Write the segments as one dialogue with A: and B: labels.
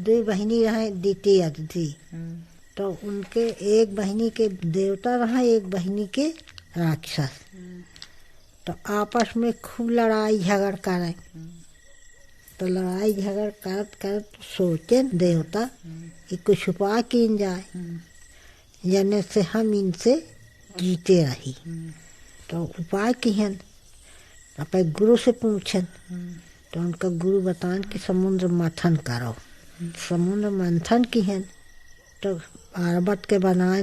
A: दो बहिनी रहे द्वितीय अतिथि। तो उनके एक बहिनी के देवता रहा, एक बहिनी के राक्षस। तो आपस में खूब लड़ाई झगड़ करे। तो लड़ाई झगड़ करत करत सोचे देवता कि कुछ उपाय किन जाए जने से हम इनसे जीते रही। तो उपाय किहन अपने गुरु से पूछन। तो उनका गुरु बतान कि समुद्र मंथन करो। समुद्र मंथन किहन तो पार्वत के बनाए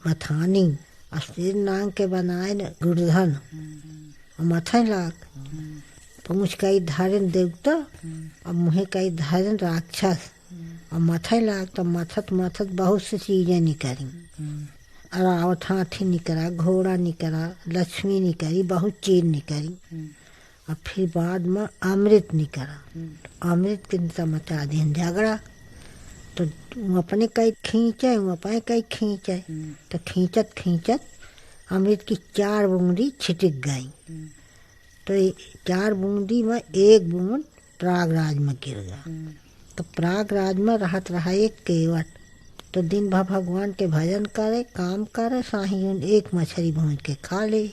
A: मथानी, अस्थिर नाग के बनाए गुरुधन और मथन लाग। पूछ कई धारण देवता और मुँह कई धारण राक्षस और मथन लाग। तो मथत मथत बहुत सी चीजें निकली। रावत हाथी निकला, घोड़ा निकला, लक्ष्मी निकली, बहुत चीज निकली। और फिर बाद में अमृत निकला। अमृत के मचा दिन झगड़ा। तो अपने कई खींचे, अपने कई खींचे। तो खींचत खींचत अमृत की 4 बूंदी छिटक गई। तो 4 बूंदी में एक बूंद प्रयागराज में गिर गया। तो प्रयागराज में रहत रहा एक केवट। तो दिन भर भगवान के भजन करे, काम करे, साहियों एक मछली भूंज के खा ले।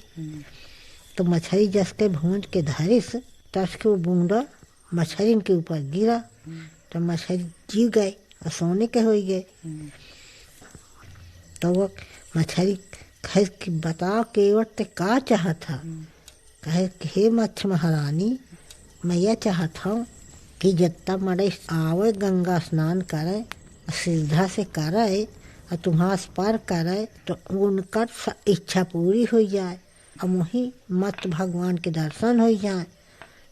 A: तो मछली जस के भूंज के धरिस तस के वो बूंदा मछली के ऊपर गिरा। तो मछली जीव गए और सोने के हो गए। तो वो मछली कहे कि बताओ केवट ते का चाहत था। कहे कि हे मच्छ महारानी, मैं यह चाहत हूँ कि जितना मरे आवे गंगा स्नान करे, श्रद्धा से करे और तुम्हारा स्पर्श करे तो उनका इच्छा पूरी हो जाए और मुही मत भगवान के दर्शन हो जाए।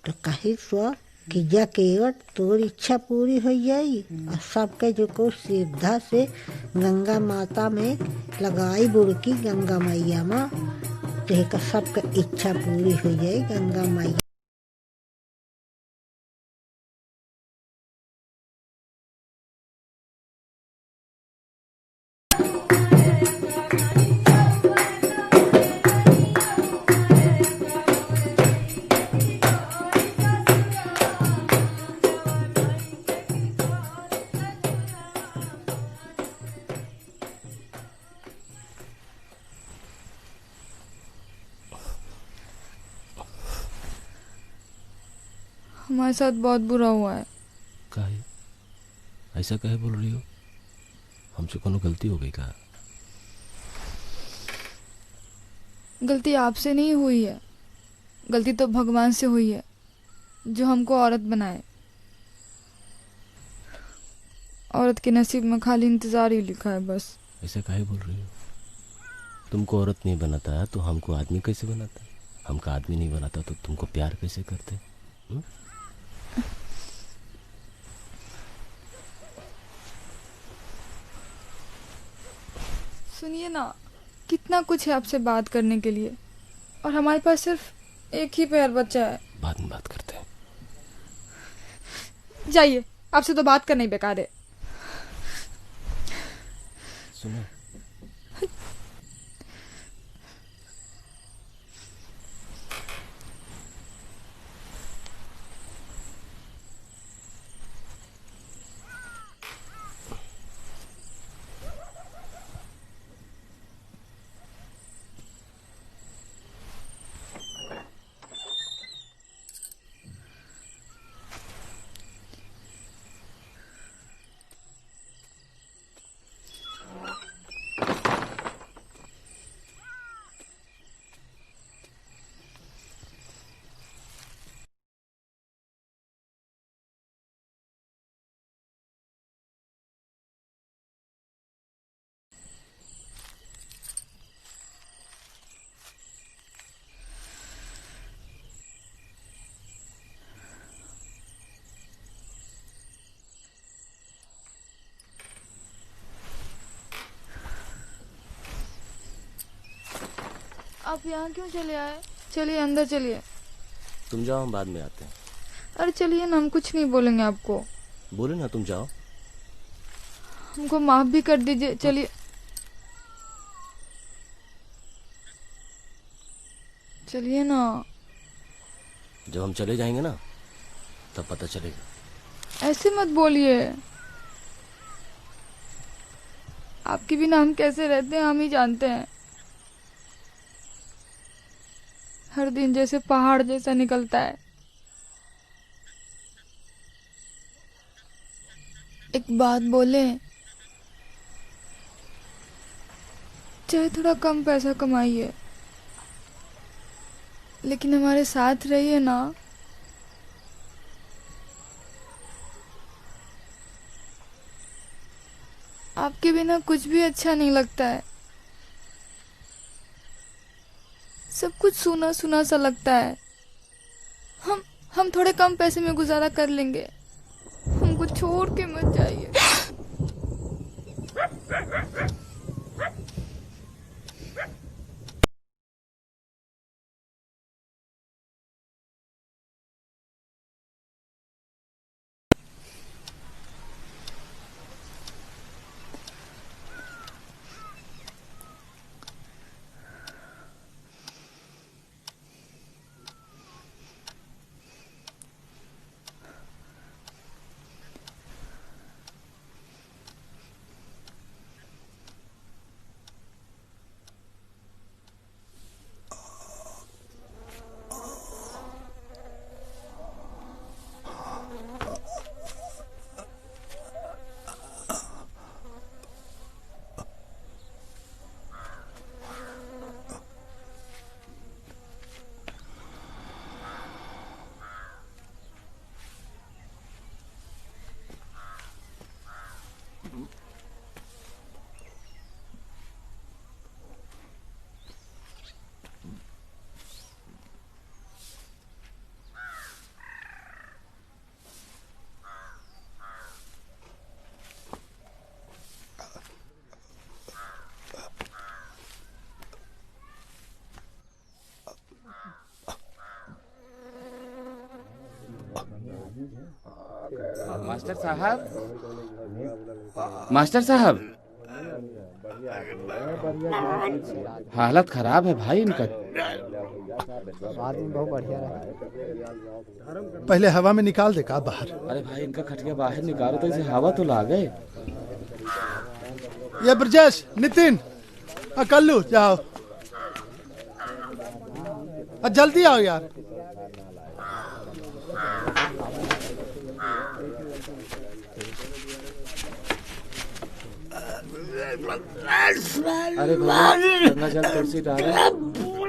A: तो कही सो कि जा केवट तोर इच्छा पूरी हो जाई और सबके जो को श्रद्धा से गंगा माता में लगाई बुड़की गंगा मैया में, तो सबका इच्छा पूरी हो जाए गंगा मैया।
B: हमारे साथ बहुत बुरा हुआ है।
C: काहे ऐसा काहे बोल रही हो? हमसे कोनो गलती हो गई का?
B: गलती आपसे नहीं हुई है, गलती तो भगवान से हुई है जो हमको औरत बनाए। औरत के नसीब में खाली इंतजार ही लिखा है बस।
C: ऐसा काहे बोल रही हो? तुमको औरत नहीं बनाता है तो हमको आदमी कैसे बनाता? हमको आदमी नहीं बनाता तो तुमको प्यार कैसे करते?
B: सुनिए ना, कितना कुछ है आपसे बात करने के लिए और हमारे पास सिर्फ एक ही पैर बचा है।
C: बाद में बात करते हैं।
B: जाइए, आपसे तो बात करना ही बेकार है।
C: सुनो,
B: आप यहाँ क्यों चले आए? चलिए अंदर चलिए।
C: तुम जाओ, हम बाद में आते हैं।
B: अरे चलिए ना, हम कुछ नहीं बोलेंगे आपको।
C: बोले ना, तुम जाओ।
B: हमको माफ भी कर दीजिए, चलिए। चलिए ना।
C: जब हम चले जाएंगे ना तब पता चलेगा।
B: ऐसे मत बोलिए। आपके बिना हम कैसे रहते हैं हम ही जानते हैं। हर दिन जैसे पहाड़ जैसा निकलता है। एक बात बोले, चाहे थोड़ा कम पैसा कमाइए लेकिन हमारे साथ रहिए ना। आपके बिना कुछ भी अच्छा नहीं लगता है। सब कुछ सूना सूना सा लगता है। हम थोड़े कम पैसे में गुजारा कर लेंगे। हमको छोड़ के मत जाइए।
D: मास्टर साहब, मास्टर साहब, हालत खराब है भाई इनका।
E: बहुत बढ़िया रहा। पहले हवा में निकाल दे का बाहर।
D: अरे भाई इनका खटिया बाहर निकालो तो इसे हवा तो ला गए।
E: ये ब्रजेश, नितिन, कल्लू जाओ, जल्दी आओ यार।
D: अरे भाई गंगा जल तुलसी डारो,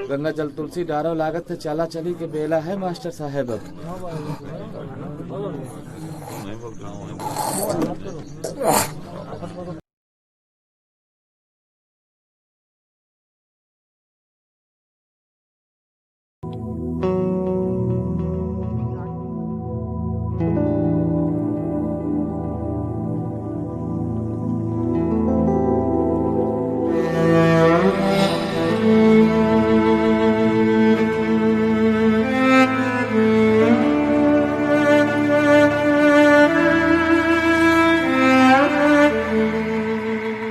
D: गंगा जल तुलसी डारो, लागत से चला चली के बेला है मास्टर साहब। अब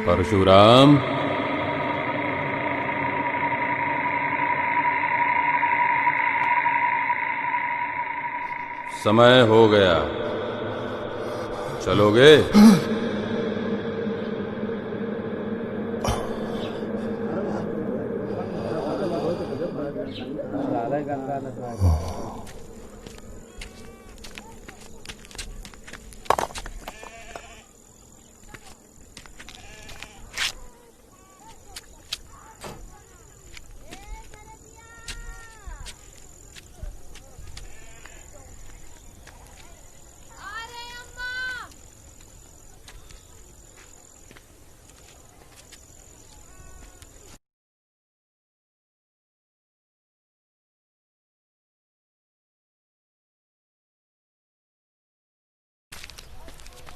F: परशुराम, समय हो गया, चलोगे?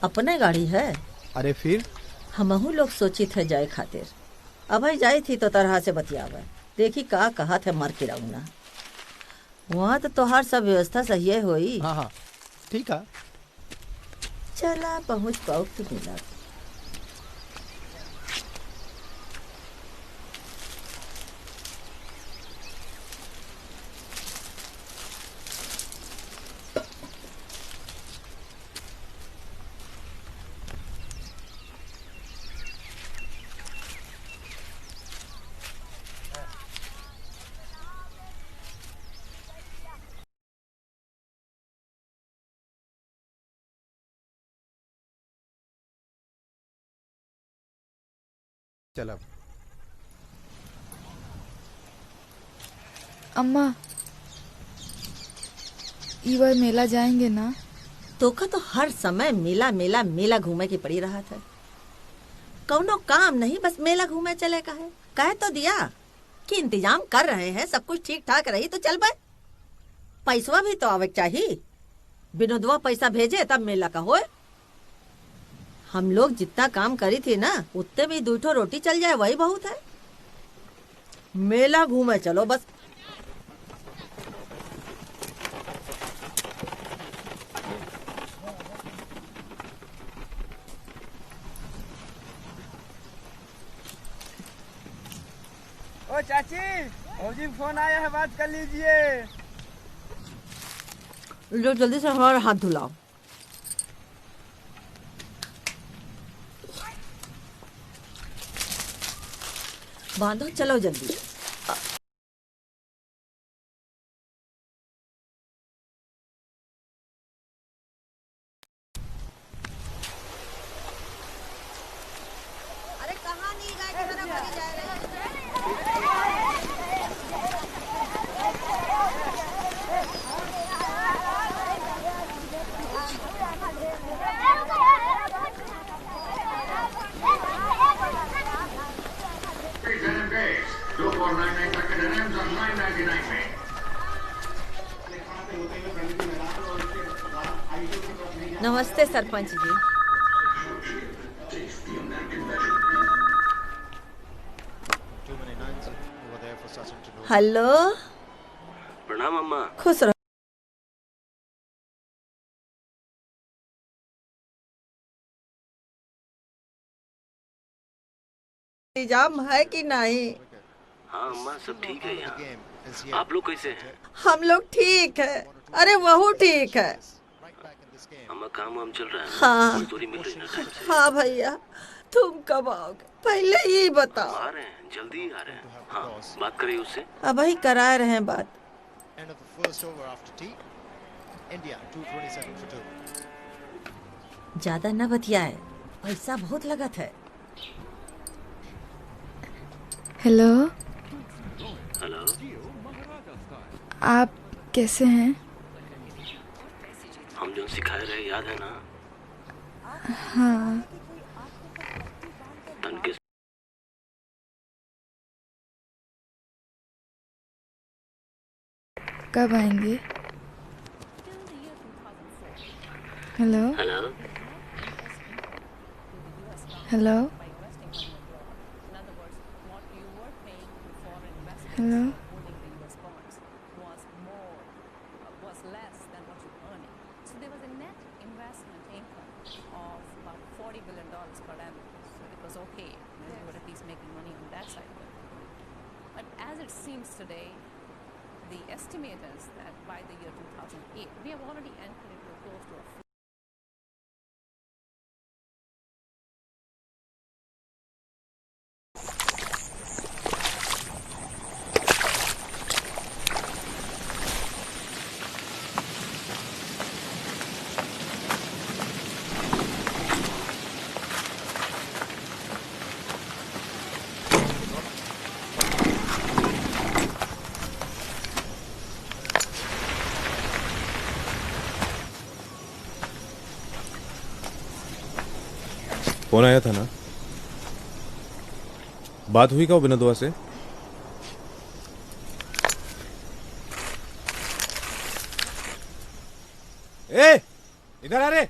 G: अपने गाड़ी है?
E: अरे फिर
G: हमहू लोग सोची थे जाए खातिर। अब जाई थी तो तरह से बतियावे, देखी का कहा थे मर के रहूना। वहाँ तो तोहार सब व्यवस्था सही होई।
E: हाँ हाँ ठीक है।
G: चला पहुँच पाओ तो मिला।
H: चल अब।
B: अम्मा, ई बार मेला जाएंगे ना?
G: तोका तो हर समय मेला मेला मेला घूमे की पड़ी रहा था। कौनो काम नहीं, बस मेला घूमे चले का है। कह तो दिया कि इंतजाम कर रहे हैं, सब कुछ ठीक ठाक रही तो चल बे। पैसवा भी तो आवे चाहिए। विनोदवा पैसा भेजे तब मेला का होए। हम लोग जितना काम करी थी ना, उतने भी 2 रोटी चल जाए वही बहुत है। मेला घूमे चलो बस।
I: ओ चाची, फौजी फोन आया है, बात कर लीजिए।
G: लो जल्दी से हमारा हाथ धुलाओ। बांधो, चलो जल्दी। अरे कहाँ नहीं गए कि तरफ भागी जा रहे हैं? नमस्ते सरपंच जी। हेलो,
C: प्रणाम अम्मा।
G: खुश रहो। इंतजाम है कि नहीं?
C: हाँ अम्मा, सब ठीक है यहाँ। आप लोग कैसे हैं?
G: हम लोग ठीक है। अरे वहू ठीक है।
C: अम्मा, काम वाम चल रहा है?
G: हाँ।
C: मजदूरी मिल रही है ना टाइम से?
G: हाँ भैया, तुम कब आओगे पहले ही बताओ।
C: आ रहे हैं, जल्दी ही आ रहे हैं। हाँ, बात करिए उससे।
G: अब ही करा रहे हैं बात। ज्यादा न बतियाए, पैसा बहुत लगत है।
B: हेलो,
C: हेलो,
B: आप कैसे हैं?
C: हम जो सिखाए रहे याद है ना?
B: हाँ।
C: तन के
B: कब आएंगे? Hello,
C: hello,
B: hello, hello.
J: Today, the estimate is that by the year 2008, we have already entered into close to a
K: phone आया था ना? बात हुई क्या विनोदवा से? ए, इधर आ रे।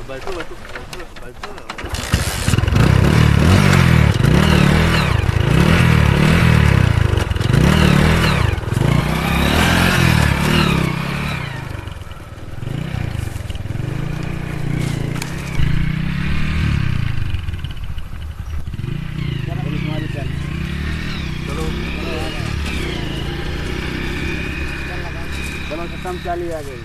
C: बैठो बैठो बैठो।
I: चलो खत्म, चाली आ गई।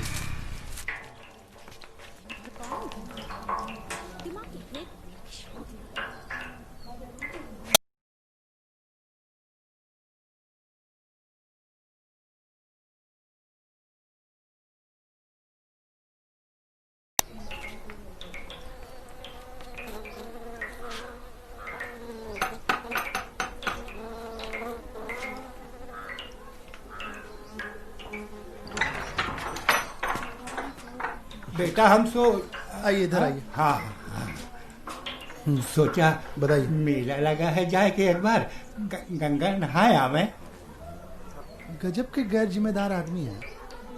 H: बेटा हम
E: आइए इधर आइए।
H: हाँ, सोचा
E: बताइए।
H: मेला लगा है, जाए के एक बार गंगा नहाए आवे।
E: गजब के गैर जिम्मेदार आदमी है।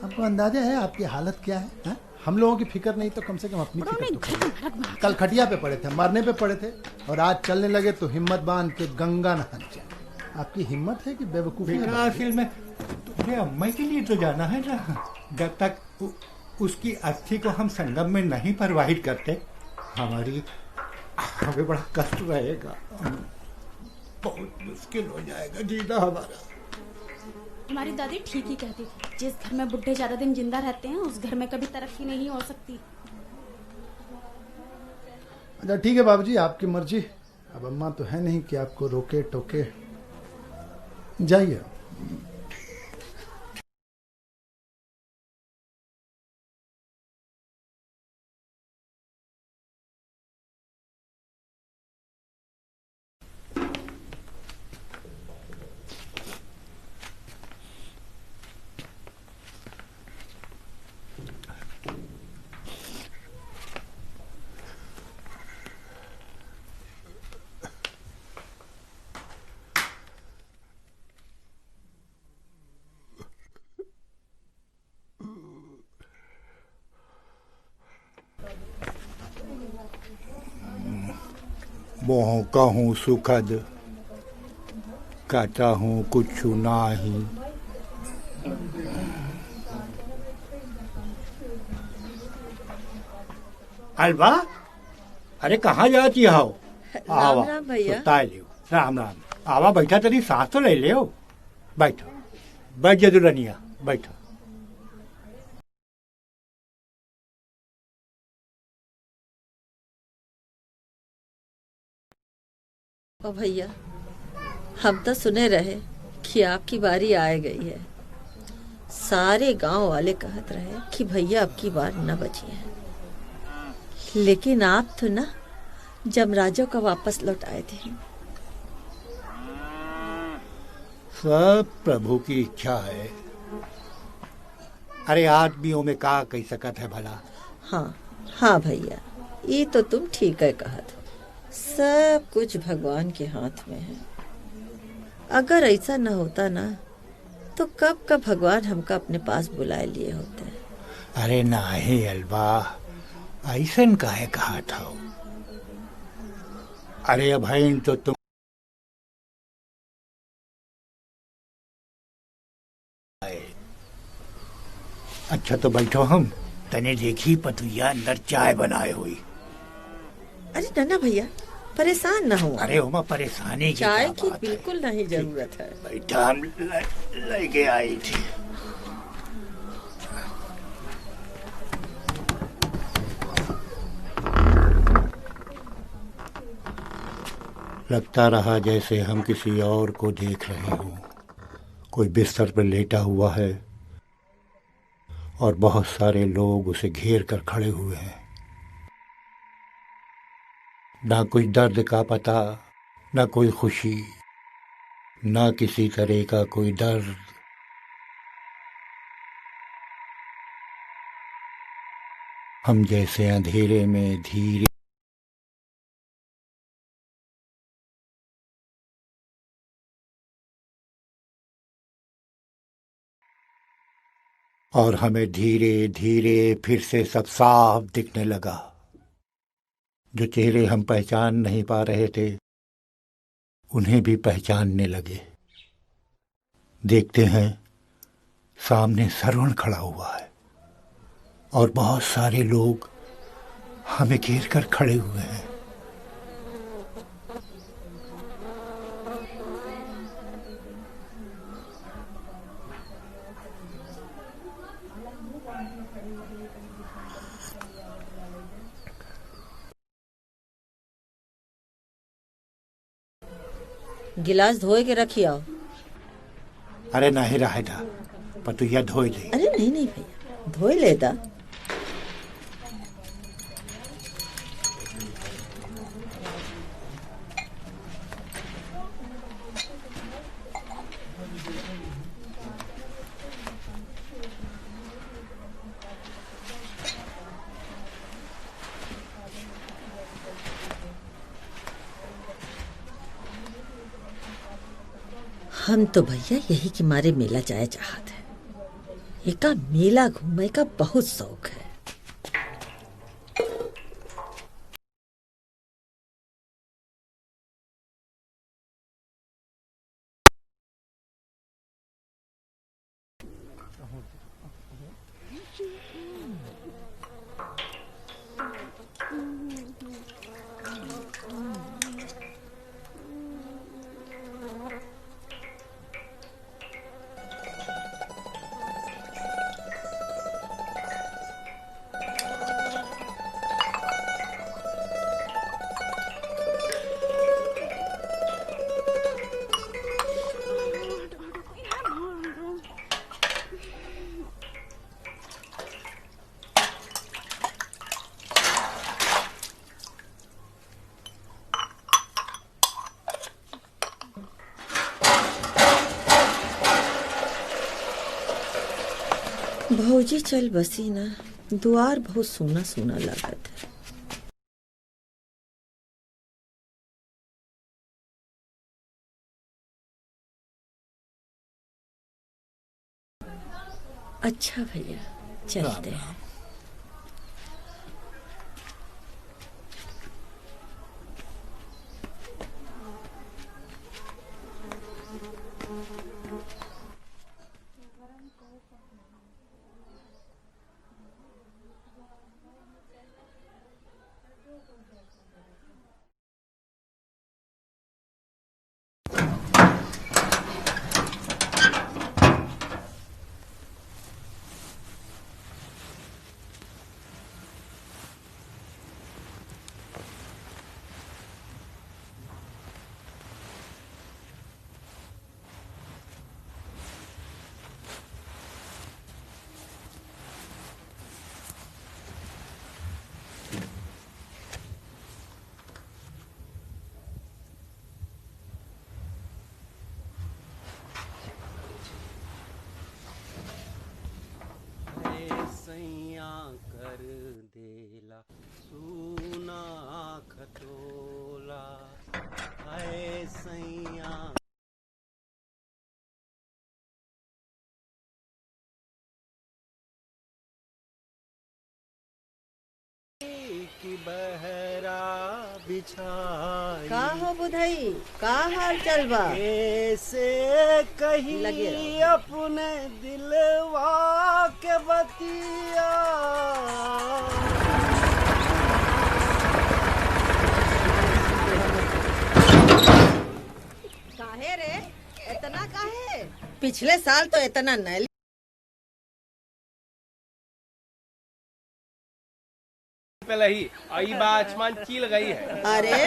E: आपको अंदाजा है आपकी हालत क्या है, हा? हम लोगों की फिक्र नहीं तो कम से कम अपनी फिक्र तो करो। कल खटिया पे पड़े थे, मरने पे पड़े थे, और आज चलने लगे तो हिम्मत बांध के गंगा नहाने चले। आपकी हिम्मत है कि बेवकूफी?
H: बेटा असल में तुम्हें अम्मा के लिए तो जाना है ना। जब तक उसकी अस्थि को हम संगम में नहीं प्रवाहित करते हमें बड़ा कष्ट रहेगा, बहुत मुश्किल हो जाएगा जीना हमारा।
L: हमारी दादी ठीक ही कहती थी, जिस घर में बुढ़े ज्यादा दिन जिंदा रहते हैं उस घर में कभी तरक्की नहीं हो सकती।
E: अच्छा ठीक है बाबूजी, आपकी मर्जी। अब अम्मा तो है नहीं कि आपको रोके टोके। जाइए।
H: मोह कहूँ सुखद कहता हूँ कुछ नाही। अलवा, अरे कहाँ जाती हो?
G: राम राम भैया।
H: सुताए लियो। राम राम। आवा बैठा, तेरी सांस तो ले लियो। बैठो, बैठ जा दुल्हनिया, बैठो।
G: ओ भैया, हम तो सुने रहे कि आपकी बारी आ गई है। सारे गांव वाले कहत रहे कि भैया अब की बार न बची है, लेकिन आप तो ना जमराजों का वापस लौट आए थे।
H: सब प्रभु की इच्छा है। अरे आदमियों में का कह सकत है भला।
G: हाँ हाँ भैया, ये तो तुम ठीक है कहत। सब कुछ भगवान के हाथ में है। अगर ऐसा न होता ना तो कब का भगवान हमका अपने पास बुलाए लिए होते।
H: अरे नहीं अलवा, ऐसन काहे कहा था। अरे भाई तो तुम अच्छा तो बैठो, हम तने देखी पतुया अंदर चाय बनाए हुई।
G: अरे नन्ना भैया परेशान ना हो।
H: अरे उमा परेशानी की
G: चाय
H: क्या
G: की
H: बात
G: बिल्कुल नहीं जरूरत है।
H: बैठा, हम लेके आई थी। लगता रहा जैसे हम किसी और को देख रहे हों। कोई बिस्तर पर लेटा हुआ है और बहुत सारे लोग उसे घेर कर खड़े हुए हैं। ना कोई दर्द का पता, ना कोई खुशी, ना किसी तरह का कोई दर्द। हम जैसे अंधेरे में धीरे और हमें धीरे धीरे फिर से सब साफ दिखने लगा। जो चेहरे हम पहचान नहीं पा रहे थे उन्हें भी पहचानने लगे। देखते हैं सामने श्रवण खड़ा हुआ है और बहुत सारे लोग हमें घेर कर खड़े हुए हैं।
G: गिलास धोए के रखी आओ।
H: अरे नहीं रहे था, पतुया धोई दे।
G: अरे नहीं नहीं भैया, धोई लेता। हम तो भैया यही के मारे मेला जाए चाहत है। एका मेला घूमे का बहुत शौक है। भौजी चल बसी ना, द्वार बहुत सूना सूना लागत है। अच्छा भैया चलते हैं।
M: कर देला सूना खटोला है सैया। की बहरा बिछाई
G: का हो बुधाई, का हाल चल बा?
M: कैसे कहीं अपने दिलवा के बतिया।
G: काहे रे इतना काहे? पिछले साल तो इतना नहीं।
N: ही आई बाचमान चील गई है।
G: अरे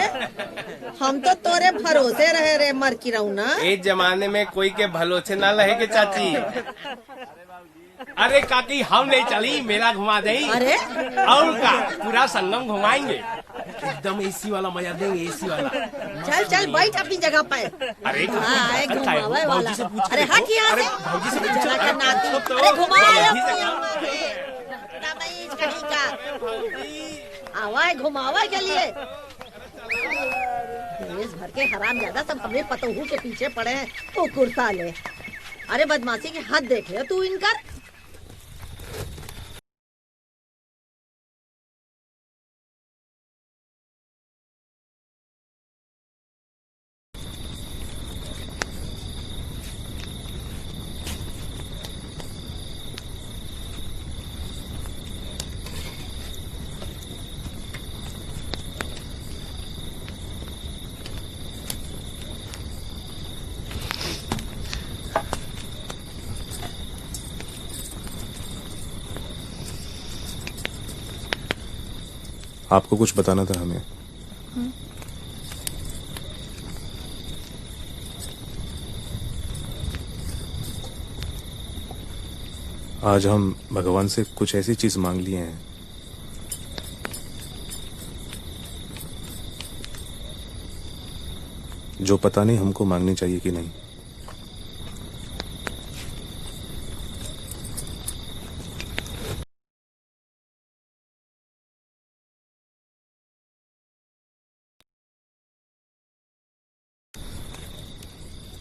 G: हम तो तोरे भरोसे रहे रे मर की रहू ना।
N: इस जमाने में कोई के भरोसे ना रहे के चाची। अरे काकी हम नहीं चली, मेला घुमा दें।
G: अरे
N: और का पूरा संगम घुमाएंगे, एकदम एसी वाला मजा देंगे, एसी वाला।
G: चल चल बैठ अपनी जगह पे।
N: अरे
G: घुमावे वाला। अरे हट यहाँ से।
N: भौजी से
G: अरे घुमावा घुमावा के लिए देश भर के हराम ज्यादा सब हमने पतोहू के पीछे पड़े हैं। वो कुर्ता ले। अरे बदमाशी के हाथ देख ले तू इनका।
K: आपको कुछ बताना था हमें। आज हम भगवान से कुछ ऐसी चीज मांग लिए हैं जो पता नहीं हमको मांगनी चाहिए कि नहीं।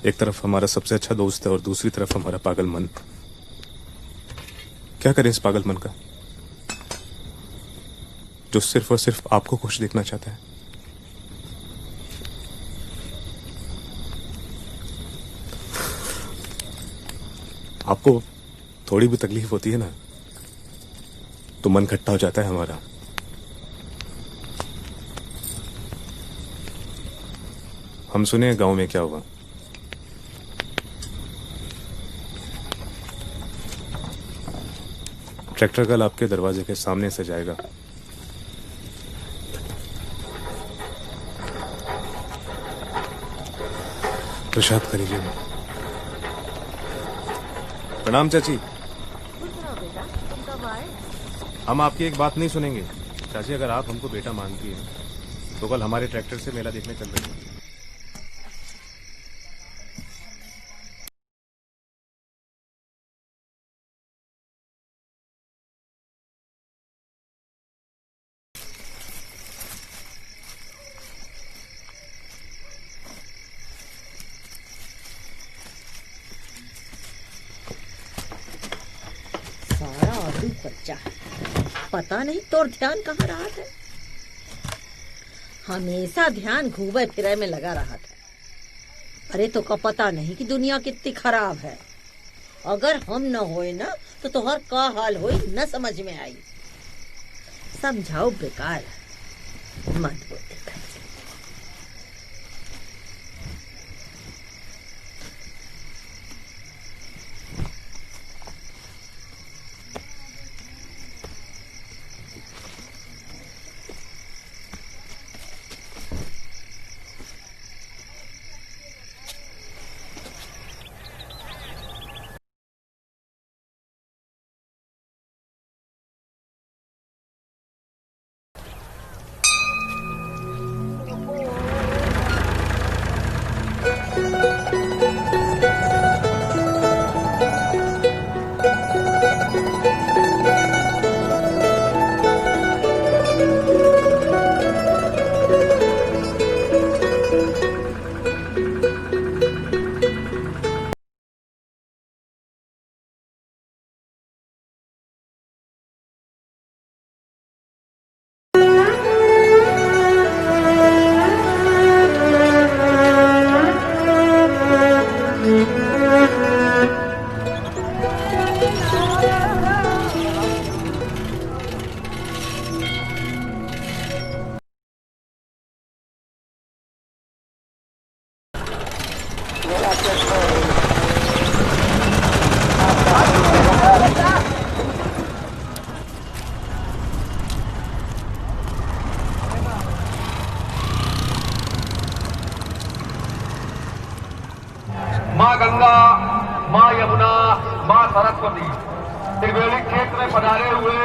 K: एक तरफ हमारा सबसे अच्छा दोस्त है और दूसरी तरफ हमारा पागल मन। क्या करें इस पागल मन का, जो सिर्फ और सिर्फ आपको खुश देखना चाहता है। आपको थोड़ी भी तकलीफ होती है ना तो मन खट्टा हो जाता है हमारा। हम सुने गांव में क्या हुआ। ट्रैक्टर कल आपके दरवाजे के सामने से जाएगा। प्रसाद कर लीजिए। प्रणाम चाची। हम आपकी एक बात नहीं सुनेंगे चाची। अगर आप हमको बेटा मानती हैं तो कल हमारे ट्रैक्टर से मेला देखने चल रहे हैं।
G: बच्चा पता नहीं तोर ध्यान कहाँ रहा था। हमेशा ध्यान घूमे फिरे में लगा रहा था। अरे तो का पता नहीं कि दुनिया कितनी खराब है। अगर हम न होए ना तो तोहर का हाल होई न समझ में आई। समझाओ बेकार मत बोल।
O: माँ गंगा, माँ यमुना, माँ सरस्वती, त्रिवेणी क्षेत्र में पधारे हुए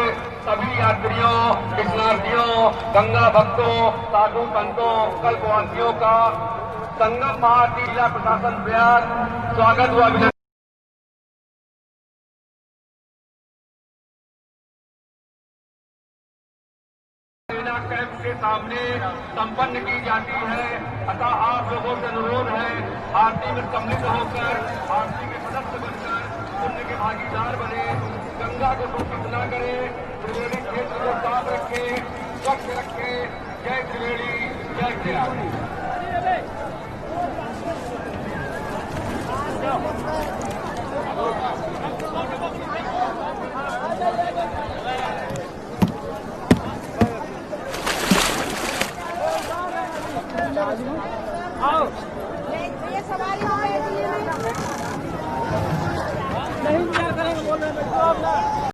O: सभी यात्रियों, स्नार्थियों, गंगा भक्तों, साधु संतों, कल्पवासियों का संगम महाआरती जिला प्रशासन प्रयास स्वागत व अभिनंदन। कैंप के सामने संपन्न की जाती है। अतः आप लोगों से अनुरोध है आरती में सम्मिलित होकर आरती के सदस्य बनकर पुण्य के भागीदार बने। गंगा को दूषित न करें, त्रिवेणी क्षेत्र को साफ रखें, स्वच्छ रखें। जय त्रिवेणी, जय त्रिवेणी।
I: आओ ये सवारी नहीं क्या करेंगे बोल रहे हैं।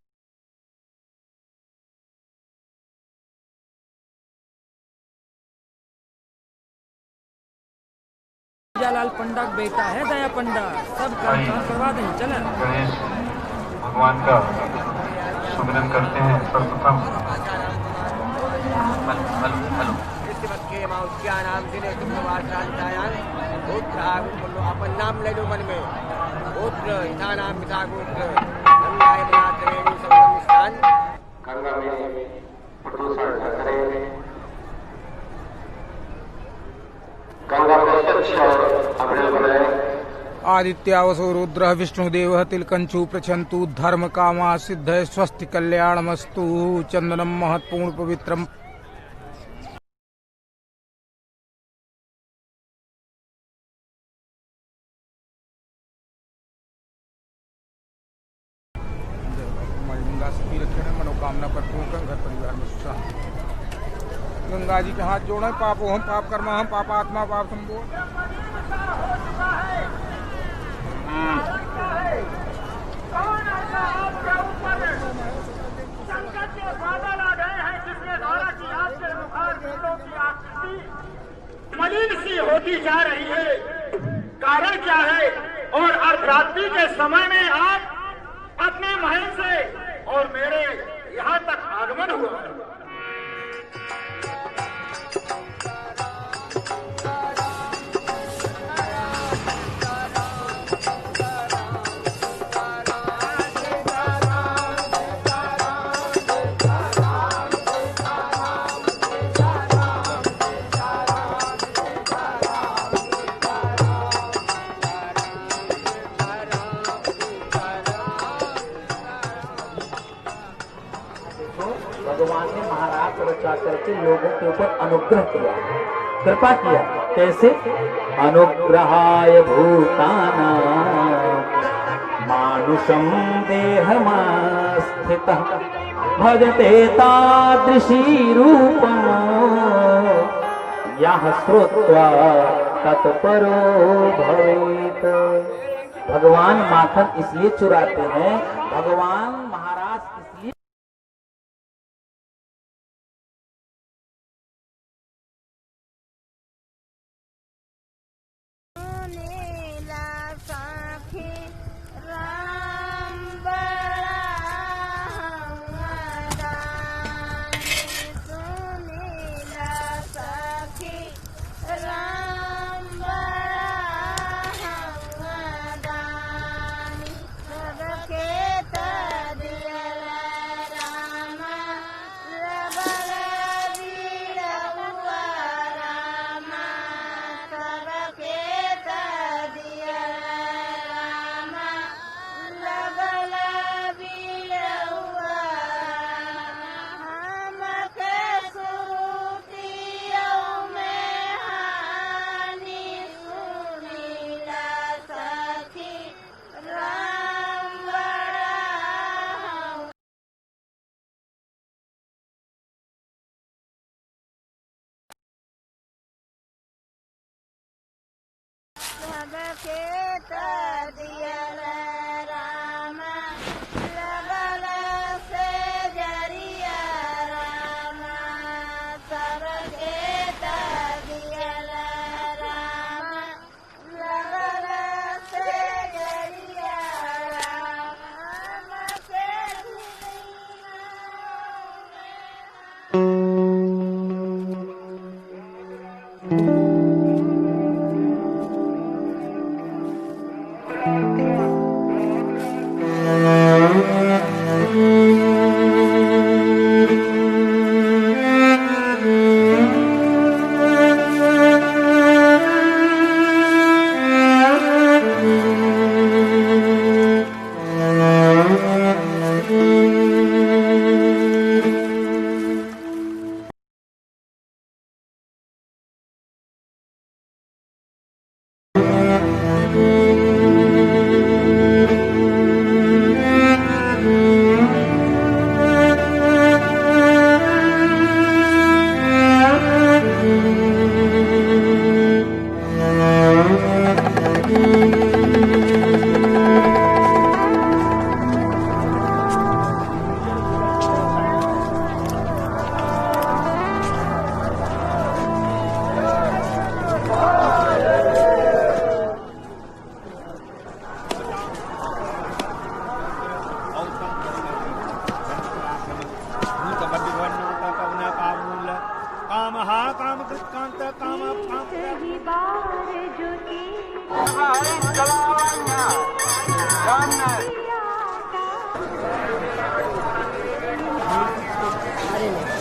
P: लाल पंडा बेटा है दया पंडा, सब काम करवा दें। चले
O: गणेश भगवान का सुमिरन करते हैं। सर्वप्रथम
I: अपन नाम ले लो मन में। गोत्र इथा नाम पिता गोत्र गंगा यमुना त्रिवेणी संगम स्थान।
O: गंगा में प्रदूषण न करें। गंगा को स्वच्छ और अविरल बनाए।
Q: आदित्यावसो रुद्र विष्णुदेव तिलकंचु प्रछंतु धर्म कामा सिद्ध स्वस्ति कल्याणमस्तु चंदनम महत्पूर्ण पवित्रम। गंगा सभी रखे मनोकामना पर पूर्ण घर परिवार में सुख शांति। गंगा जी के हाथ जोड़े। पापो हम पाप कर्मा हम पापात्मा पाप संबोध।
O: संकट के बादल आ गए हैं जिसने धारा की आग के मुखार बिंदों की आकृति मलिन सी होती जा रही है। कारण क्या है? और अर्धरात्रि के समय में आप अपने महल से और मेरे यहाँ तक आगमन हुआ।
R: भगवान ने महाराज को बचा करके लोगों के ऊपर अनुग्रह किया, कृपा किया। कैसे? अनुग्रहाय भूताना मानुषम देहमास्थितः भजते तादृशी रूपम यः श्रुत्वा तत्परो भवेत्। भगवान माखन इसलिए चुराते हैं, भगवान महाराज इसलिए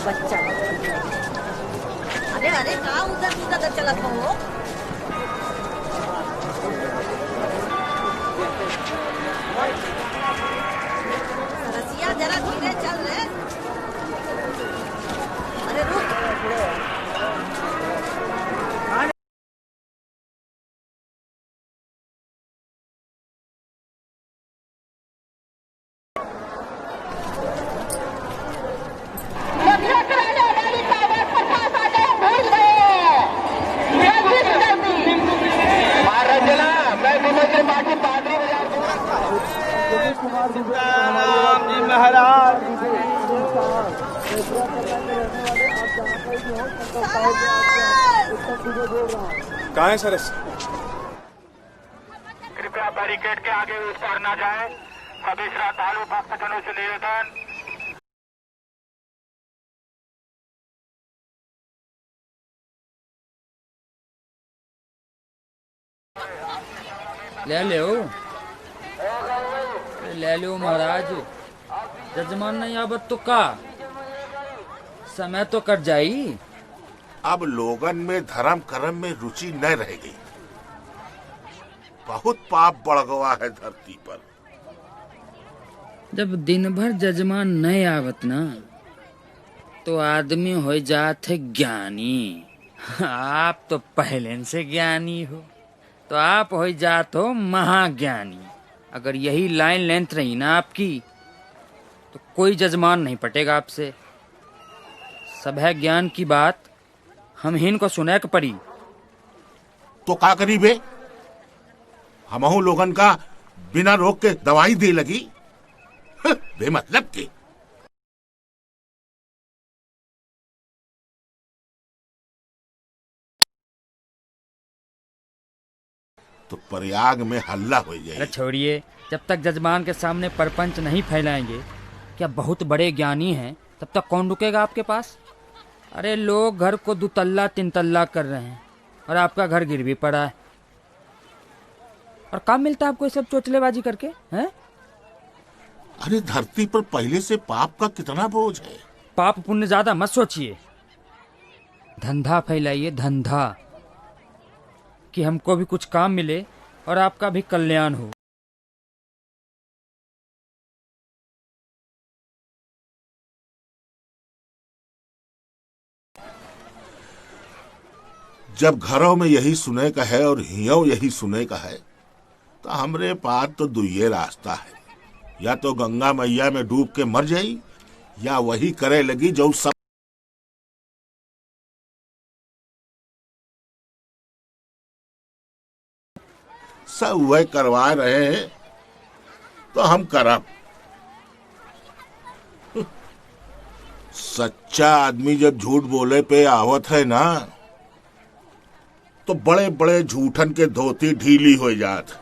G: बच्चा अरे अरे कहाँ उधर उधर चला था वो?
M: सीताराम जी महाराज।
K: कहाँ है सरस?
O: कृपया बैरिकेड के आगे उस पार न जाए। सभी श्रद्धालु भक्तजनों से निवेदन।
P: ले लो महाराज, जजमान नहीं आवत तो का समय तो कट जाई।
S: अब लोगन में धर्म कर्म में रुचि न रह गई। बहुत पाप बढ़ गया है धरती पर।
P: जब दिन भर जजमान नहीं आवत ना तो आदमी हो जात है ज्ञानी। आप तो पहले से ज्ञानी हो, तो आप हो जात हो महाज्ञानी। अगर यही लाइन लेंथ रही ना आपकी तो कोई जजमान नहीं पटेगा आपसे। सब है ज्ञान की बात, हम ही इनको सुने के पड़ी।
S: तो का करी बे? हमहू लोगन का बिना रोक के दवाई दे लगी बेमतलब के। तो प्रयाग में हल्ला हो जाए।
P: अरे छोड़िए, जब तक जजमान के सामने परपंच नहीं फैलाएंगे क्या बहुत बड़े ज्ञानी हैं, तब तक कौन रुकेगा आपके पास? अरे लोग घर को 2 तल्ला 3 तल्ला कर रहे हैं और आपका घर गिर भी पड़ा है। और काम मिलता है आपको ये सब चोचलेबाजी करके, हैं?
S: अरे धरती पर पहले से पाप का कितना बोझ है।
P: पाप पुण्य ज्यादा मत सोचिए, धंधा फैलाइए, धंधा, कि हमको भी कुछ काम मिले और आपका भी कल्याण हो।
S: जब घरों में यही सुने का है और हियों यही सुने का है तो हमरे पास तो दुइये रास्ता है। या तो गंगा मैया में डूब के मर जाई या वही करे लगी जो सब वह करवा रहे हैं तो हम करब। सच्चा आदमी जब झूठ बोले पे आवत है ना तो बड़े बड़े झूठन के धोती ढीली हो जात।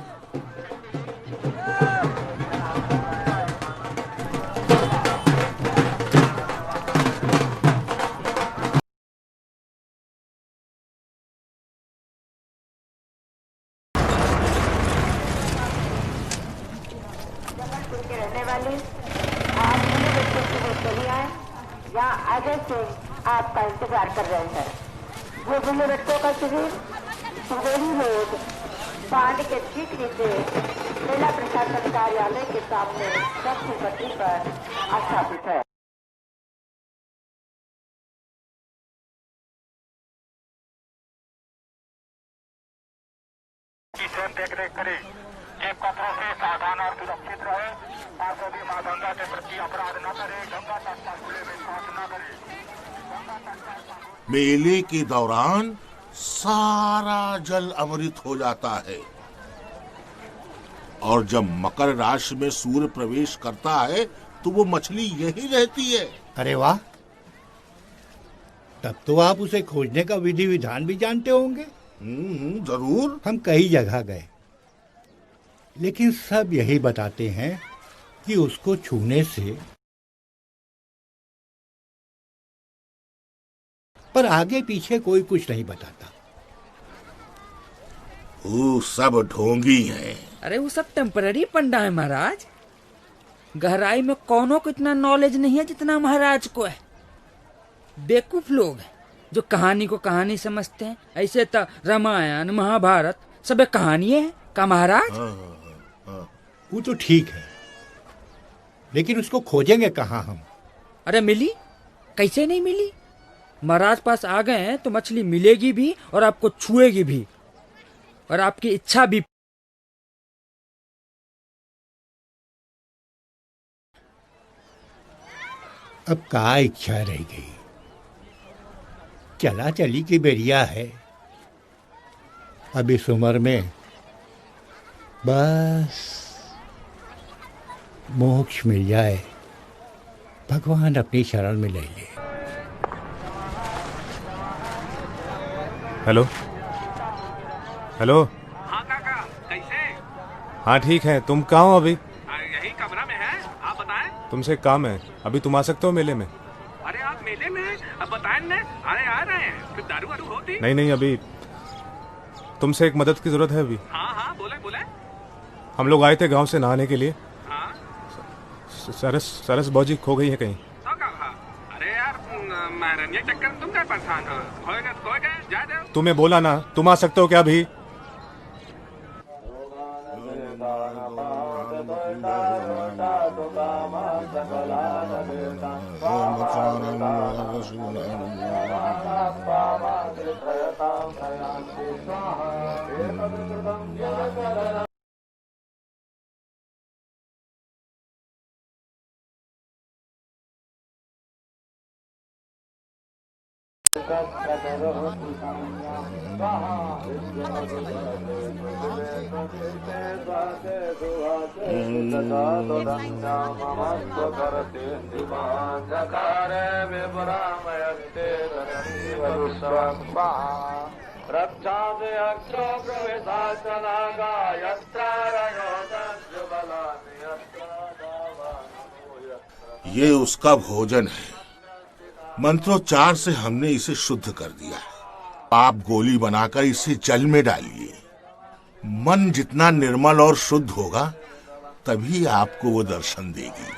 T: आपका इंतजार कर रहे हैं। वो बुल्ले बच्चों का शिविर सुगोली रोड बांध के ठीक नीचे जिला प्रशासन कार्यालय के सामने सब्जी पट्टी पर स्थापित है।
O: देख रेख करें, जेब कपड़ों से सावधान और सुरक्षित रहे। पार्षदी माँ गंगा के प्रति अपराध न करे। गंगा तट पर खुले में शौच न करे।
S: मेले के दौरान सारा जल अमृत हो जाता है और जब मकर राशि में सूर्य प्रवेश करता है तो वो मछली यही रहती है।
H: अरे वाह, तब तो आप उसे खोजने का विधि विधान भी जानते होंगे।
S: जरूर।
H: हम कई जगह गए लेकिन सब यही बताते हैं कि उसको छूने से, पर आगे पीछे कोई कुछ नहीं बताता।
S: वो सब ढोंगी हैं।
P: अरे वो सब टेम्पररी पंडा है महाराज। गहराई में कौनों को इतना नॉलेज नहीं है जितना महाराज को है। बेवकूफ लोग हैं जो कहानी को कहानी समझते हैं। ऐसे तो रामायण महाभारत सब कहानी है का महाराज।
H: वो तो ठीक है लेकिन उसको खोजेंगे कहाँ हम?
P: अरे मिली, कैसे नहीं मिली? महाराज पास आ गए हैं तो मछली मिलेगी भी और आपको छुएगी भी और आपकी इच्छा भी।
H: अब का इच्छा रह गई? चला चली की बेरिया है। अब इस उम्र में बस मोक्ष मिल जाए, भगवान अपनी शरण में ले ले।
K: Hello hello.
O: हाँ काका, कैसे?
K: हाँ ठीक है, तुम कहाँ हो अभी?
O: यही कमरा में है, आप बताएं।
K: तुमसे एक काम है, अभी तुम आ सकते हो मेले में?
O: अरे आप मेले में हैं? अब बताएं ना। अरे आ रहे हैं, फिर दारू वारू होती?
K: नहीं अभी तुमसे एक मदद की जरूरत है अभी।
O: हाँ बोले बोले।
K: हम लोग आए थे गांव से नहाने के लिए।
O: हाँ?
K: सरस बौजी खो गई है कहीं।
O: तो कहा, अरे यार महारानी चक्कर में तुम क्या परेशान हो? खोएगा तो खोएगा, जा दो।
K: तुम्हें बोला ना, तुम आ सकते हो क्या अभी?
S: ये उसका भोजन है। मंत्रोच्चार से हमने इसे शुद्ध कर दिया है। आप गोली बनाकर इसे जल में डालिए। मन जितना निर्मल और शुद्ध होगा, तभी आपको वो दर्शन देगी।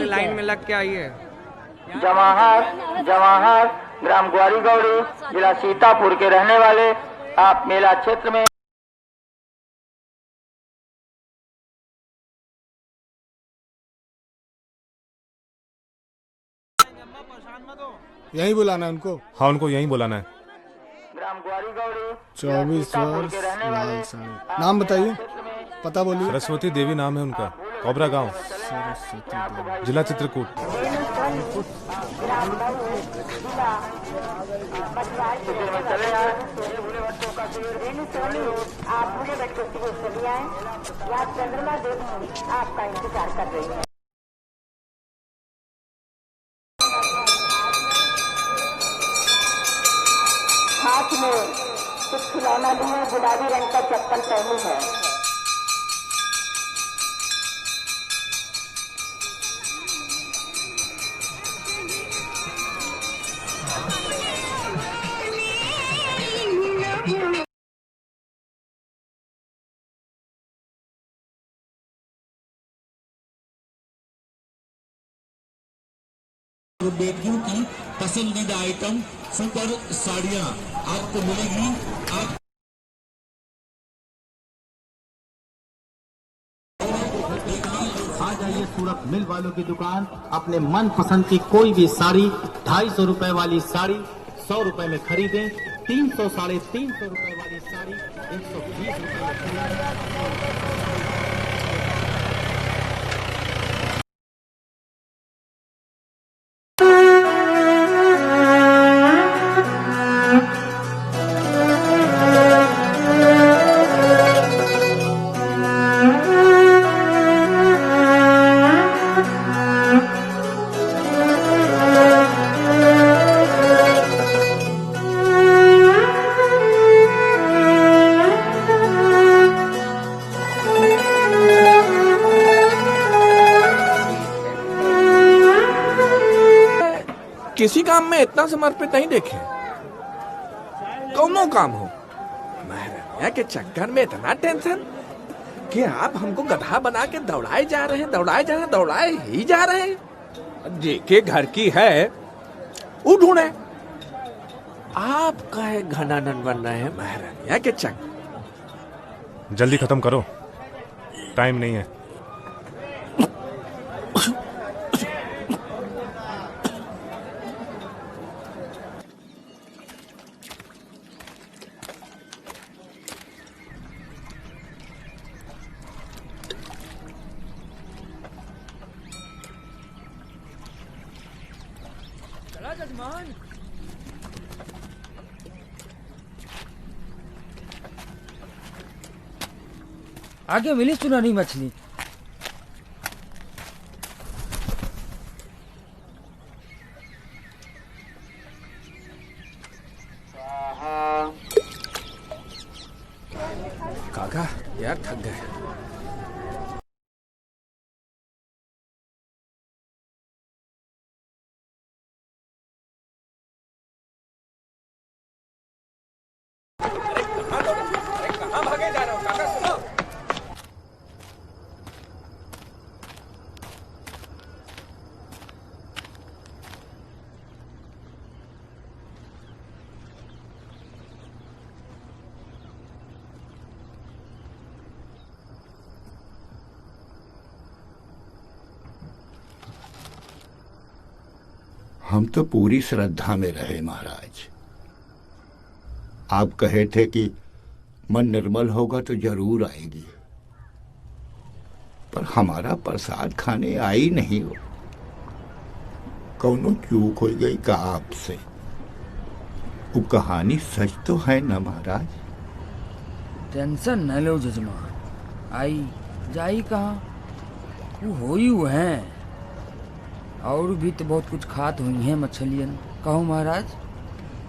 Q: लाइन में लग के आइए।
R: जवाहर ग्राम ग्वारी गौड़ी, जिला सीतापुर के रहने वाले आप मेला क्षेत्र में
K: यहीं बुलाना है उनको? हाँ, उनको यहीं बुलाना है।
R: ग्राम ग्वारी गौड़ी
K: 24 वर्ष, लाल साड़ी। नाम बताइए, पता बोलिए। सरस्वती देवी नाम है उनका, कोबरा गांव, जिला चित्रकूट।
T: आप बूढ़े बच्चों से चली आए, या चंद्रमा देवी आपका इंतजार कर रही है। हाथ में कुछ खिलौना लिए, गुलाबी रंग का चप्पल पहनी है।
U: बेटियों की पसंदीदा आइटम सुपर साड़ियां आपको मिलेगी। आप
V: आ जाइए सूरत मिल वालों की दुकान, अपने मन पसंद की कोई भी साड़ी 250 रुपए वाली साड़ी 100 रुपए में खरीदें, 300 साढ़े 300 रुपए वाली साड़ी 120 रुपए में खरीदें।
Q: किसी काम में इतना समर्पित नहीं देखे। कौनो काम हो, महारानिया के चक्कर में इतना टेंशन कि आप हमको गधा बना के दौड़ाए जा रहे हैं, दौड़ाए ही जा रहे हैं। जेके घर की है वो ढूंढे, आप काहे घनानन बन रहे हैं महारानिया के चक्कर।
K: जल्दी खत्म करो, टाइम नहीं है।
P: चला जजमान। आगे मिली सुनानी मछली।
Q: काका यार थक गए। कहाँ भागे जा रहे हो काका, सुनो।
H: हम तो पूरी श्रद्धा में रहे महाराज। आप कहे थे कि मन निर्मल होगा तो जरूर आएगी, पर हमारा प्रसाद खाने आई नहीं हो। कौनो चूक हो गई का आपसे। वो कहानी सच तो है ना महाराज?
P: टेंशन न लो जजमान, आई जाई कहाँ, वो होई वो हैं। और भी तो बहुत कुछ खात हुई हैं मछलियन। कहो महाराज।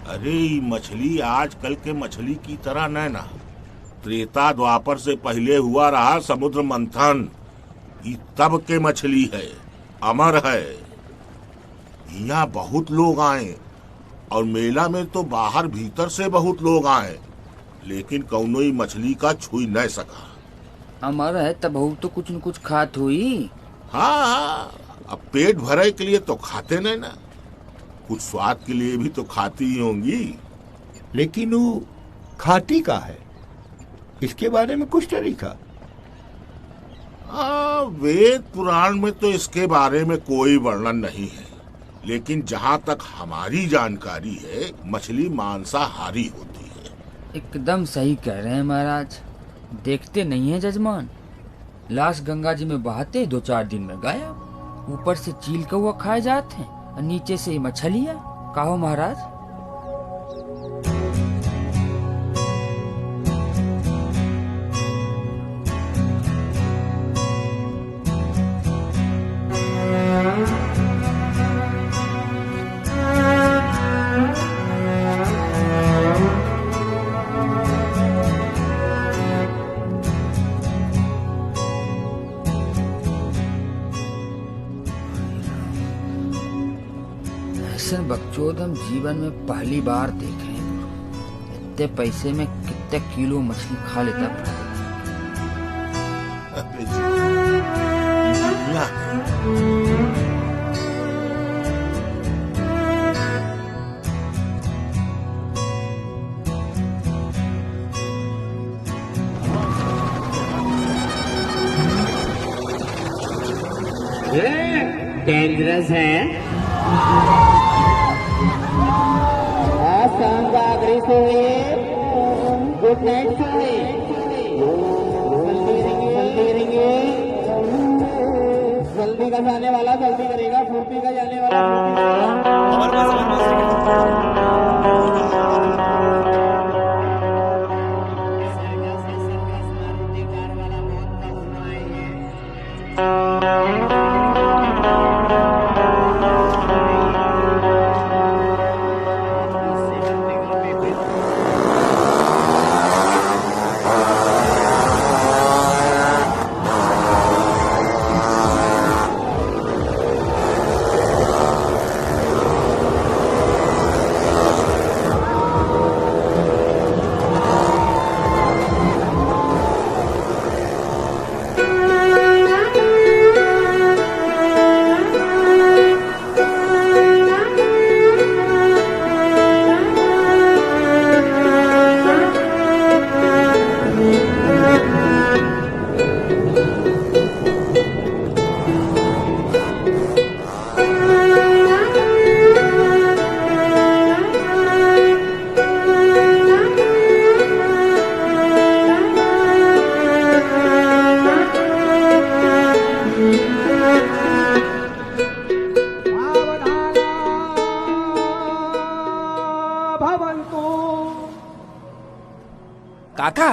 S: अरे मछली आजकल के मछली की तरह न ना, त्रेता द्वापर से पहले हुआ रहा समुद्र मंथन। ये तब के मछली है, अमर है। यहाँ बहुत लोग आए और मेला में तो बाहर भीतर से बहुत लोग आए, लेकिन कौनो ही मछली का छुई न सका।
P: अमर है तब तो कुछ न कुछ खात हुई।
S: हाँ, अब पेट भरे के लिए तो खाते नहीं ना, कुछ स्वाद के लिए भी तो खाती ही होंगी।
H: लेकिन वो खाती का है, इसके बारे में कुछ तरीका?
S: वेद पुराण में तो इसके बारे में कोई वर्णन नहीं है, लेकिन जहाँ तक हमारी जानकारी है मछली मांसाहारी होती है।
P: एकदम सही कह रहे हैं महाराज। देखते नहीं है जजमान, लाश गंगा जी में बहाते 2-4 दिन में गायब। ऊपर से चील कौआ खाए जाते हैं और नीचे से मछलियाँ। कहो महाराज। बकचोद हम जीवन में पहली बार देखे हैं। इतने पैसे में कितने किलो मछली खा लेता।
R: डेंजरस है। गुड नाइट जल्दी का जाने वाला जल्दी करेगा, फुर्ती का जाने वाला
Q: काका,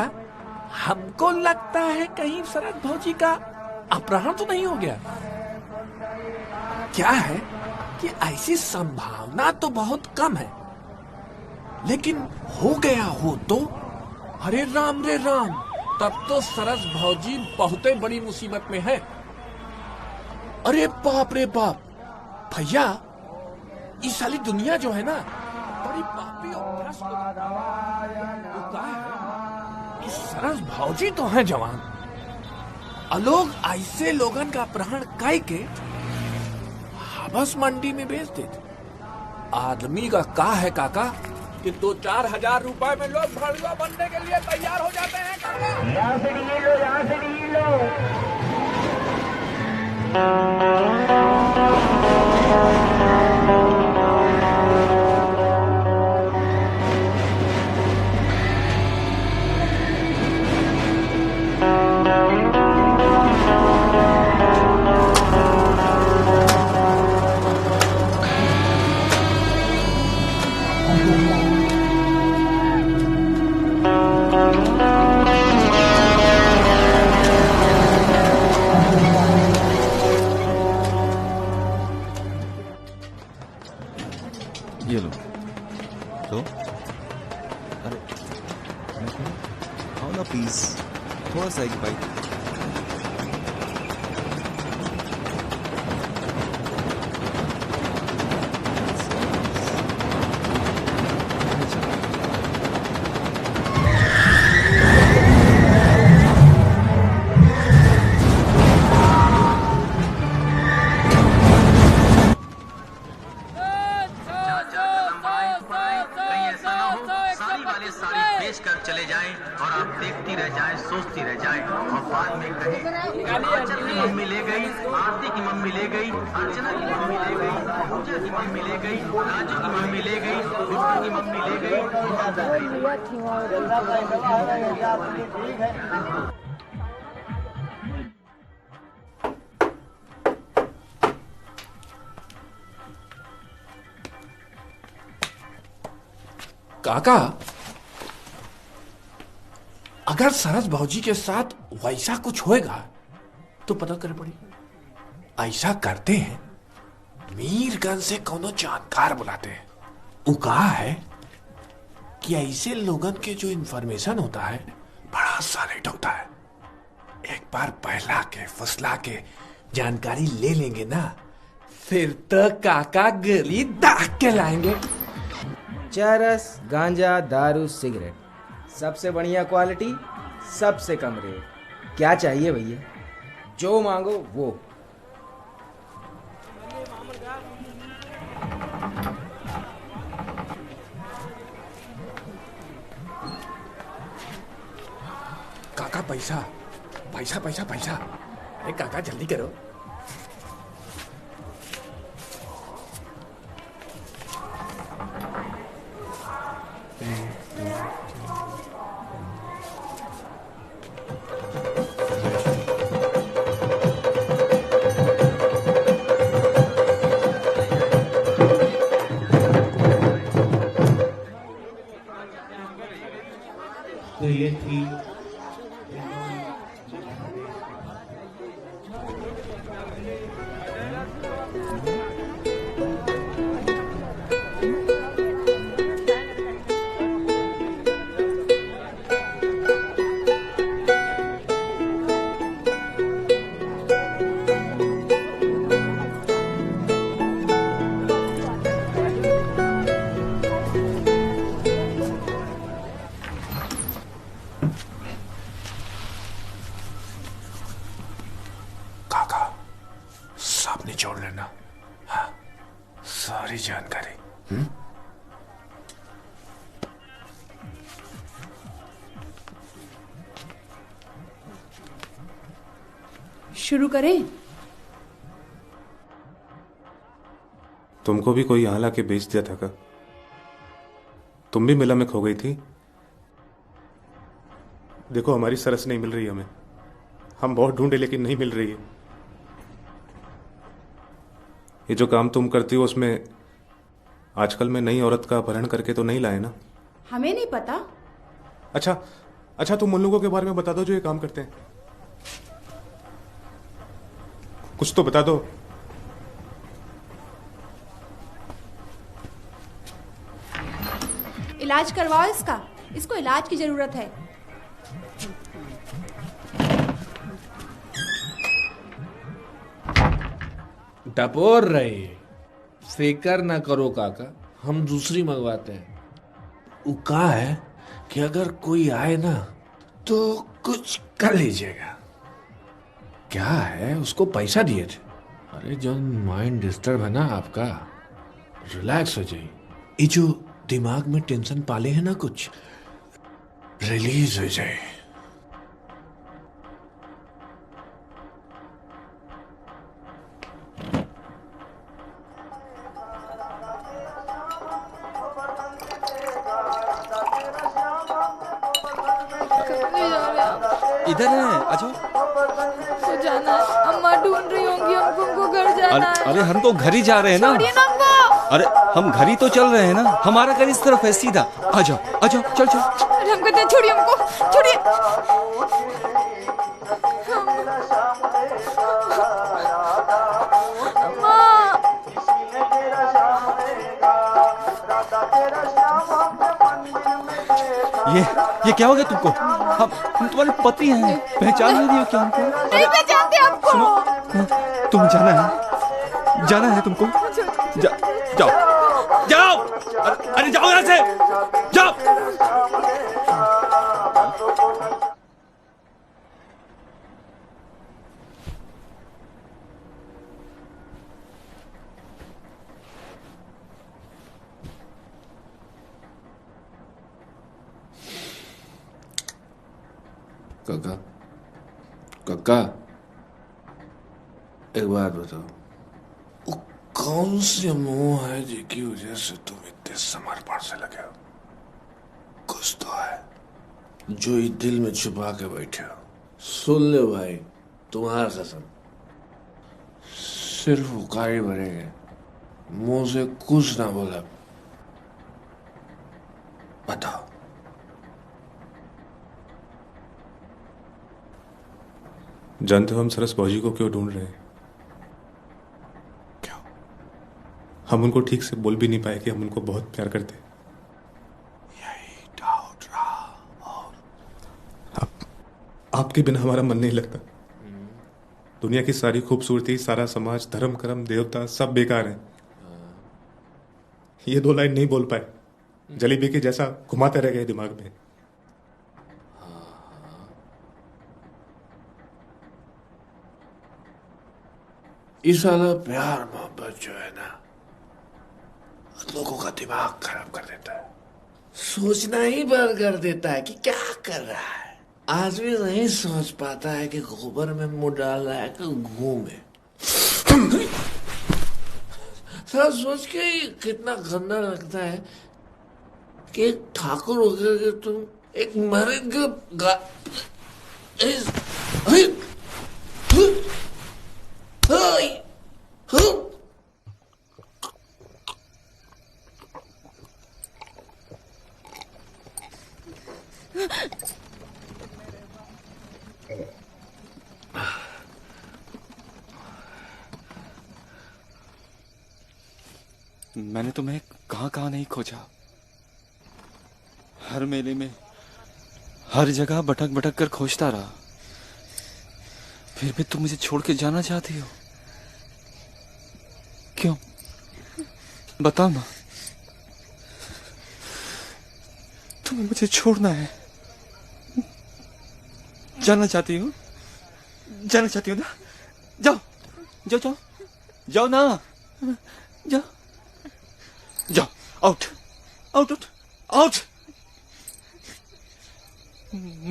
Q: हमको लगता है कहीं शरद भौजी का अपहरण तो नहीं हो गया। क्या है कि ऐसी संभावना तो बहुत कम है, लेकिन हो गया हो तो अरे राम रे राम, तब तो सरस भौजी बहुत बड़ी मुसीबत में है। अरे बाप रे बाप भैया, इस साली दुनिया जो है ना बड़ी पापी और भ्रष्ट है। इस सरस भौजी तो है जवान, लोग ऐसे लोगन का अपहरण करके हवस मंडी में बेच देते। आदमी का का है काका कि 2-4 हजार रुपए में लोग भड़ुआ बनने के लिए तैयार हो जाते हैं काका।
T: यहाँ से डील लो, यहाँ से डील लो।
A: ये लो। तो अरे खाओ ना प्लीज, थोड़ा सा एक बाइट।
V: चले जाएं और आप देखती रह जाएं, सोचती रह जाएं और बाद में कहें आंचल की मम्मी ले गई, आरती की मम्मी ले गई, अर्चना की मम्मी ले गई, पूजा की मम्मी ले गई, राजू की मम्मी ले गई, विष्णु की मम्मी ले गई।
Q: काका, अगर सरस भौजी के साथ वैसा कुछ होएगा तो पता कर पड़ी। ऐसा करते हैं, मीरगंज से कोनो जानकार बुलाते हैं। वो कहा है कि ऐसे लोगन के जो इन्फॉर्मेशन होता है बड़ा सॉलिड होता है। एक बार पहला के फसला के जानकारी ले लेंगे ना, फिर तो काका गली दाग के लाएंगे।
D: चरस, गांजा, दारू, सिगरेट, सबसे बढ़िया क्वालिटी, सबसे कम रेट। क्या चाहिए भैया, जो मांगो वो।
Q: काका पैसा पैसा पैसा पैसा, अरे काका जल्दी करो।
V: तो ये थी
Q: निचोड़ लेना, हाँ, सारी जानकारी।
L: शुरू करें?
K: तुमको भी कोई यहाँ लाके बेच दिया था क्या? तुम भी मेला में खो गई थी? देखो हमारी सरस नहीं मिल रही हमें, हम बहुत ढूंढे लेकिन नहीं मिल रही है। ये जो काम तुम करती हो उसमें आजकल में नई औरत का अपहरण करके तो नहीं लाए ना?
L: हमें नहीं पता।
K: अच्छा, अच्छा तुम उन लोगों के बारे में बता दो जो ये काम करते हैं, कुछ तो बता दो।
L: इलाज करवाओ इसका, इसको इलाज की जरूरत है।
Q: टपोर रही, फिकर ना करो काका, हम दूसरी मंगवाते हैं। वो कहा है कि अगर कोई आए ना तो कुछ कर लीजिएगा। क्या है, उसको पैसा दिए थे। अरे जब माइंड डिस्टर्ब है ना आपका, रिलैक्स हो जाइए। ये जो दिमाग में टेंशन पाले है ना, कुछ रिलीज हो जाए।
A: इधर है, आजो।
B: तो जाना है, अम्मा ढूंढ रही होंगी हमको घर जाना है।
A: अरे हम तो घर ही जा रहे हैं ना।
B: छोड़िए ना हमको।
A: अरे हम घर ही तो चल रहे हैं ना, हमारा घर इस तरफ है सीधा। आ जाओ आ जाओ, चल चल।
B: अरे हम कहते हैं छोड़िए हमको, छोड़िए।
A: ये क्या हो गया तुमको? हम तुम्हारे पति हैं, पहचान नहीं रही हो क्या हमको?
B: नहीं पहचानते आपको।
A: सुनो, तुम जाना है तुमको। जाओ जाओ, अरे जाओ यहाँ से, जाओ।
Q: काका, काका, एक बात बताओ, वो कौन सी मुंह है जिसकी वजह से तुम इतने समर्पण से लगे हो? कुछ तो है जो ये दिल में छुपा के बैठे हो। सुन ले भाई, तुम्हारा कसम, सिर्फ उकारी भरेंगे, मुंह से कुछ ना बोला। बताओ।
K: जानते हो हम सरस भौजी को क्यों ढूंढ रहे हैं? क्यों? हम उनको ठीक से बोल भी नहीं पाए कि हम उनको बहुत प्यार करते हैं।
Q: यही डाउट रहा। और
K: आपके बिना हमारा मन नहीं लगता। दुनिया की सारी खूबसूरती, सारा समाज, धर्म कर्म, देवता सब बेकार है। ये 2 लाइन नहीं बोल पाए, जलेबी के जैसा घुमाते रह गए दिमाग में।
Q: इस वाला प्यार मोहब्बत जो है ना, लोगों का दिमाग खराब कर देता है, सोचना ही बंद कर देता है कि क्या कर रहा है। आदमी नहीं सोच पाता है कि गोबर में मुंह डाल रहा है कि घूमे। सर सोच के ही कितना गंदा लगता है कि एक ठाकुर होकर के तुम एक मर्द
A: मैंने तुम्हें कहां नहीं खोजा। हर मेले में, हर जगह भटक भटक कर खोजता रहा, फिर भी तुम मुझे छोड़ के जाना चाहती हो। क्यों? बताओ ना। तुम्हें मुझे छोड़ना है, जाना चाहती हो, जाना चाहती हो ना? जाओ जाओ जाओ जाओ ना, जाओ जाओ, आउट आउट आउट आउट,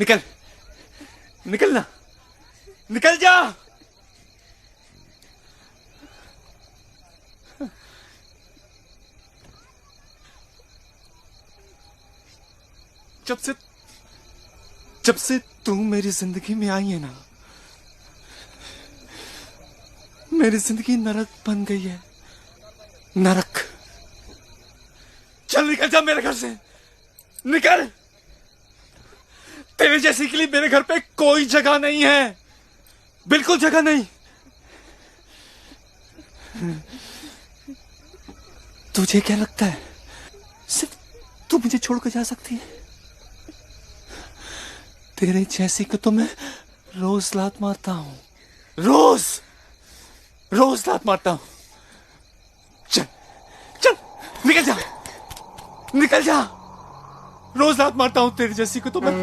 A: निकल निकलना, निकल जा। जब से तुम मेरी जिंदगी में आई है ना, मेरी जिंदगी नरक बन गई है, नरक। चल निकल जा मेरे घर से, निकल। तेरे जैसे के लिए मेरे घर पे कोई जगह नहीं है, बिल्कुल जगह नहीं। तुझे क्या लगता है सिर्फ तू मुझे छोड़कर जा सकती है? तेरे जैसे को तो मैं रोज लात मारता हूं, रोज लात मारता हूं। चल चल निकल जा, रोज लात मारता हूं तेरे जैसी को तो मैं।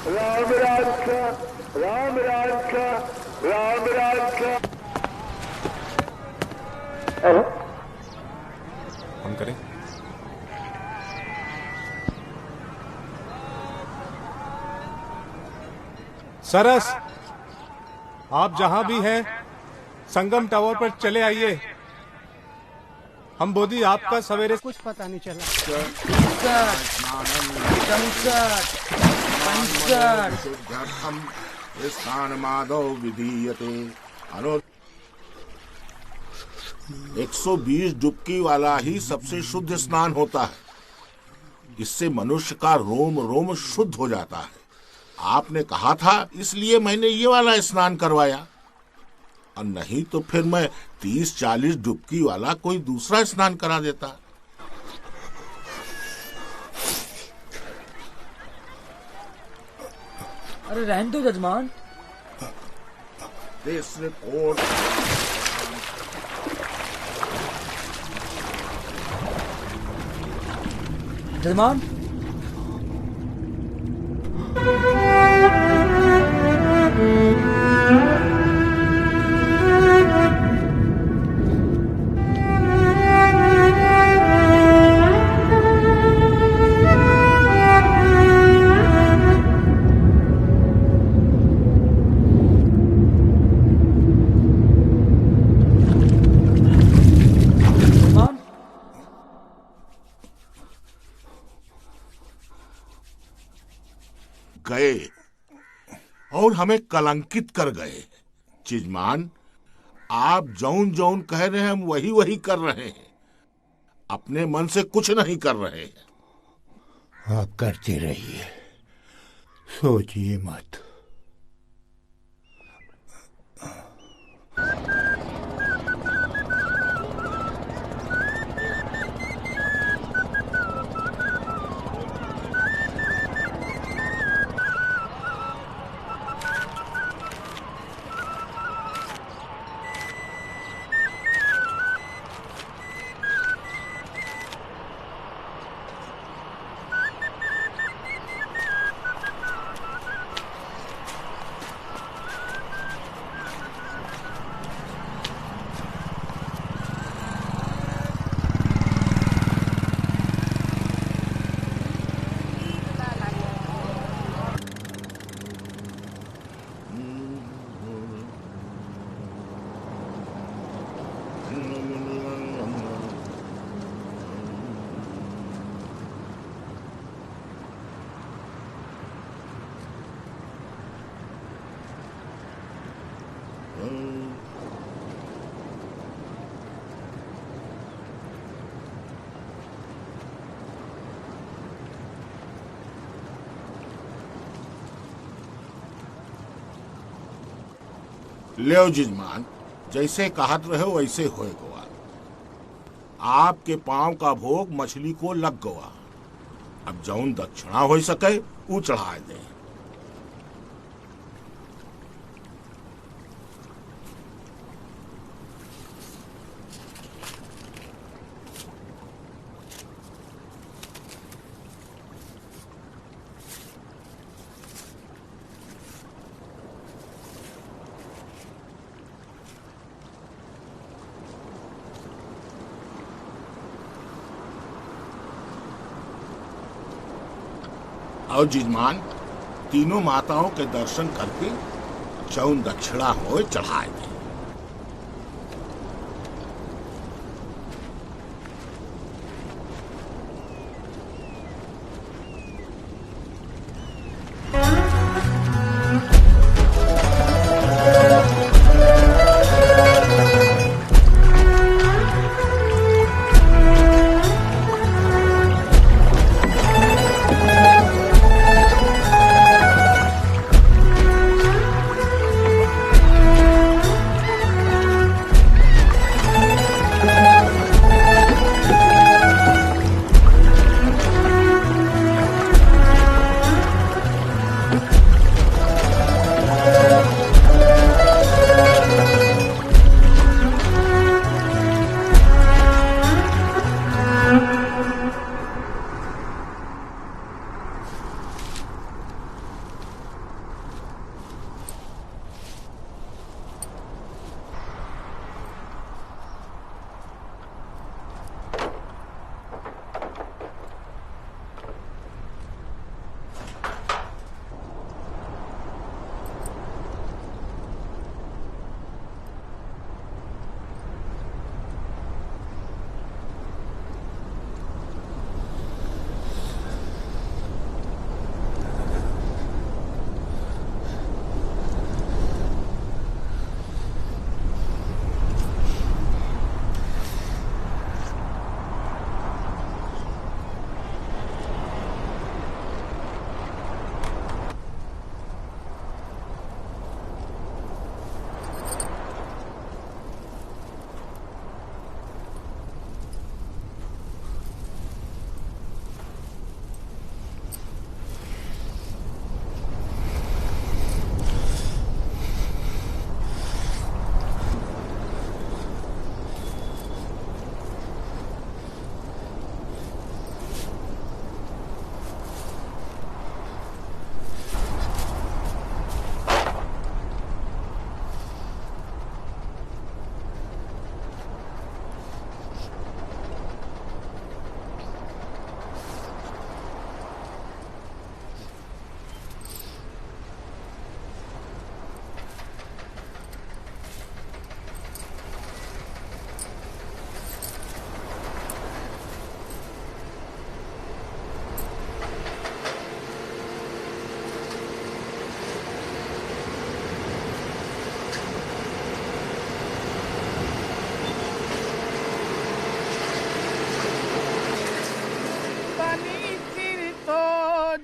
O: राम राजा राम राजा राम राजा।
K: हम करें। सरस, आप जहां भी हैं संगम टावर पर चले आइए। हम बोधी आपका सवेरे
M: कुछ पता नहीं चला।
S: स्नानमादौ विधीयते। 120 डुबकी वाला ही सबसे शुद्ध स्नान होता है। इससे मनुष्य का रोम रोम शुद्ध हो जाता है। आपने कहा था इसलिए मैंने ये वाला स्नान करवाया, और नहीं तो फिर मैं 30-40 डुबकी वाला कोई दूसरा स्नान करा देता।
P: अरे रहने दो जजमान।
S: दिस रिपोर्ट
P: जजमान।
S: गए और हमें कलंकित कर गए। चिजमान, आप जौन जौन कह रहे हैं हम वही वही कर रहे हैं, अपने मन से कुछ नहीं कर रहे।
H: आप करते रहिए, सोचिए मत।
S: ले जजमान, जैसे कहत रहे वैसे होए गोवा। आपके पांव का भोग मछली को लग गवा। अब जौन दक्षिणा हो सके वो चढ़ा दे। और जजमान, तीनों माताओं के दर्शन करके जौन दक्षिणा हो चढ़ाए दे।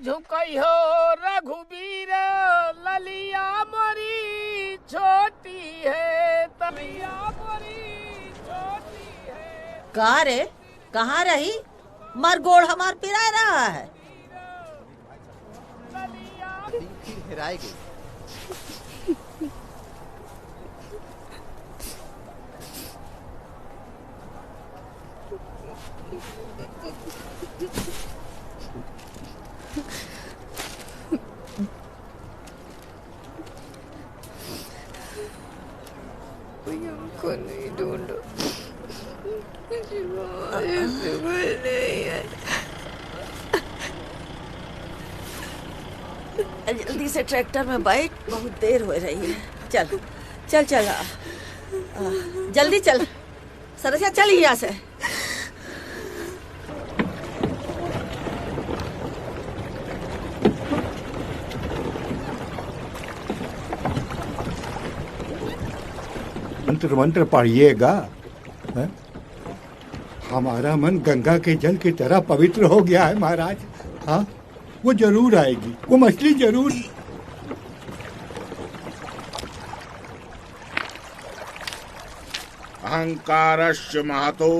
N: झुकई हो रघुबीर, ललिया मोरी छोटी है, तलिया मोरी छोटी है।
G: कहाँ रे, कहाँ रही? मर गोड़ हमार पिरा रहा है।
F: हेराए गई।
B: हमको नहीं ढूंढो,
G: जल्दी से ट्रैक्टर में बैठ, बहुत देर हो रही है। चल चल चल, जल्दी चल सरसिया, चल यहाँ से।
H: मंत्र मंत्र पढ़िएगा। हमारा मन गंगा के जल की तरह पवित्र हो गया है महाराज। हाँ, वो जरूर आएगी, वो मछली जरूर।
S: अहंकारस्य महतो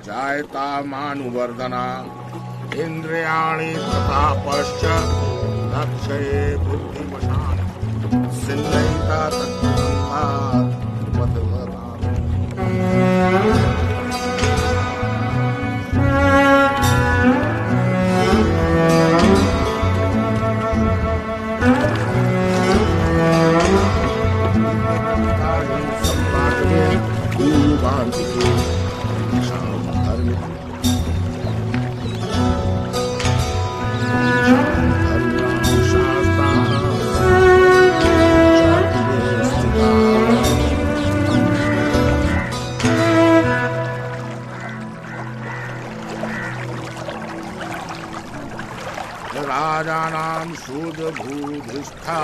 S: जायता मानुवर्धना इंद्रियाणि प्रतापश्च लक्ष्ये बुद्धिमशान सिन्नयिता तत्संगात् राजानां सूर्यभूधिष्ठा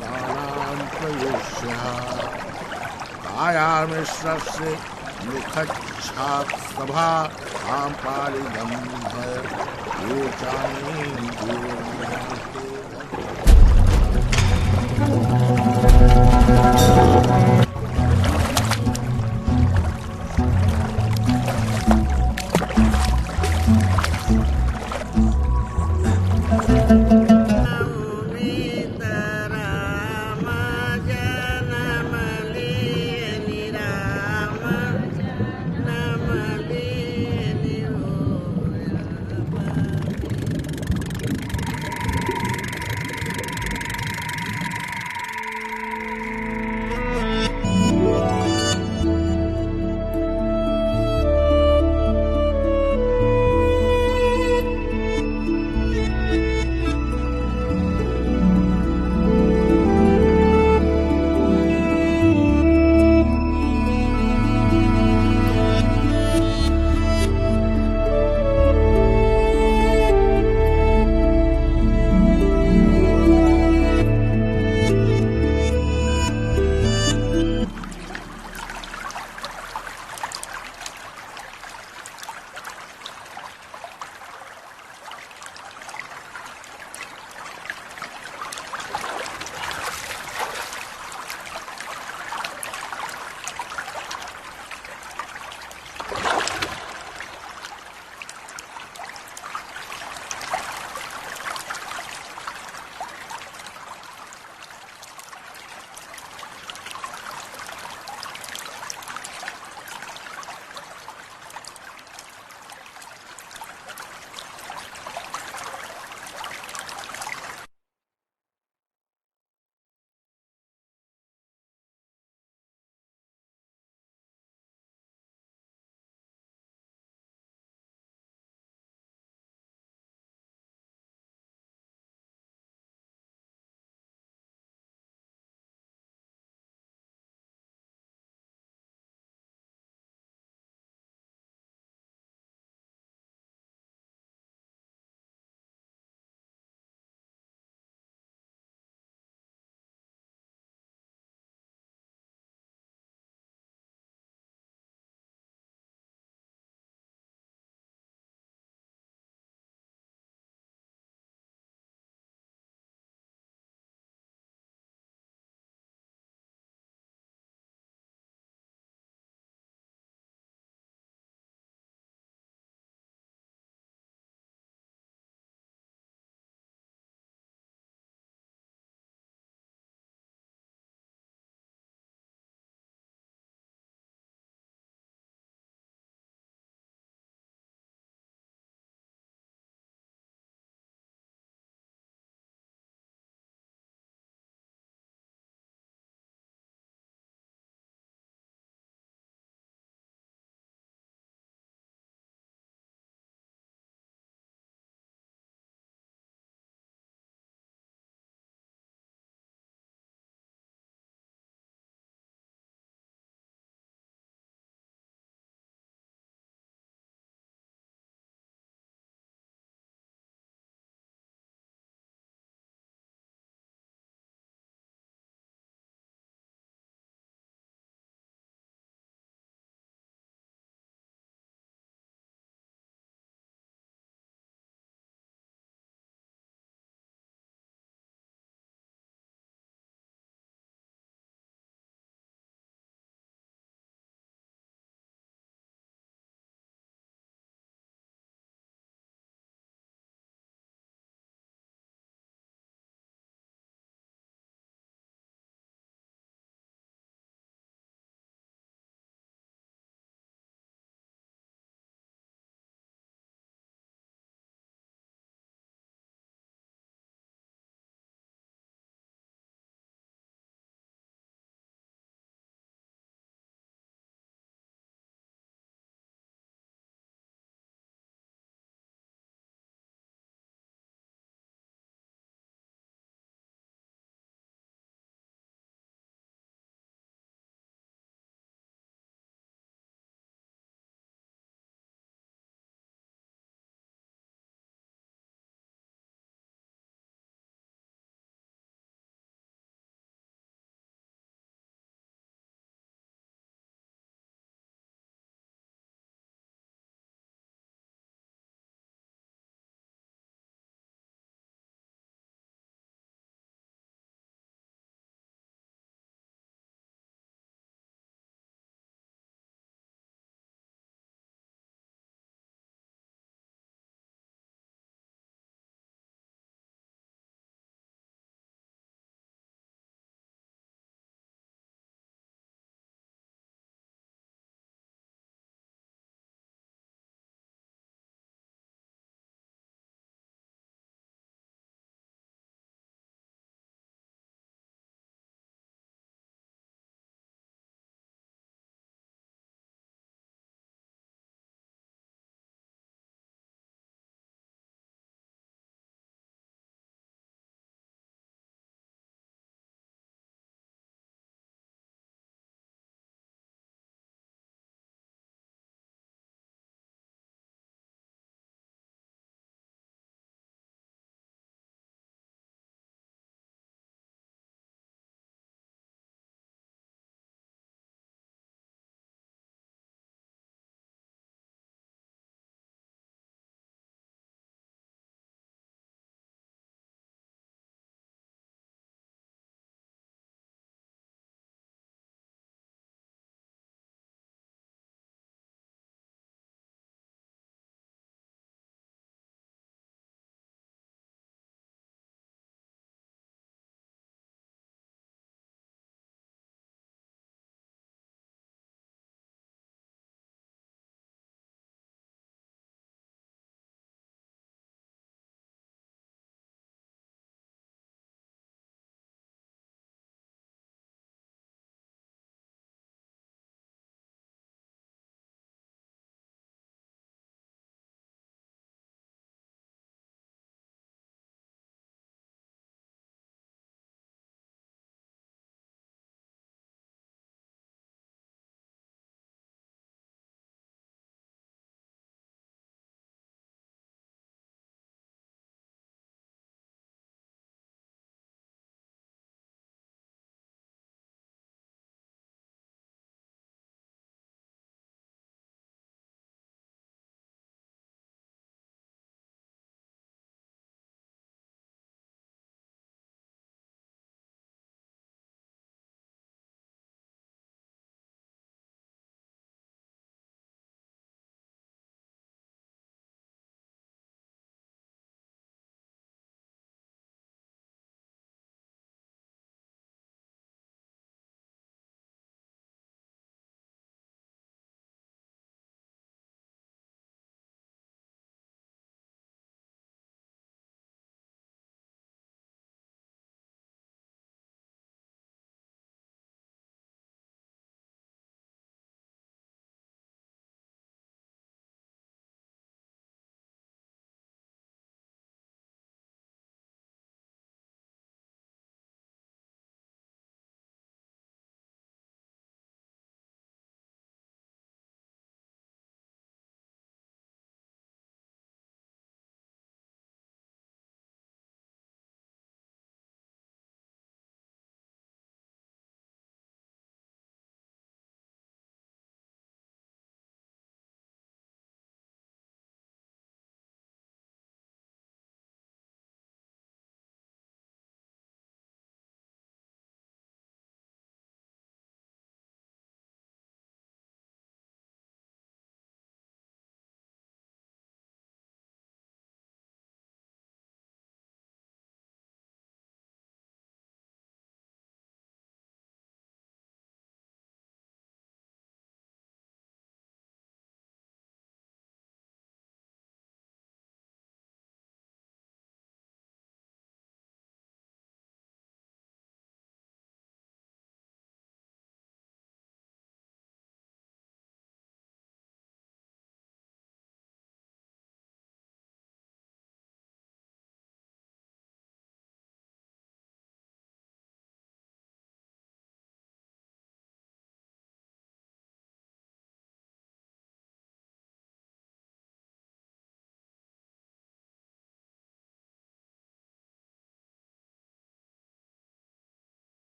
S: दानां प्रयुष्य कायामिश्रस्य निखच्छात् सभा आम पालिदं भय ये चाणी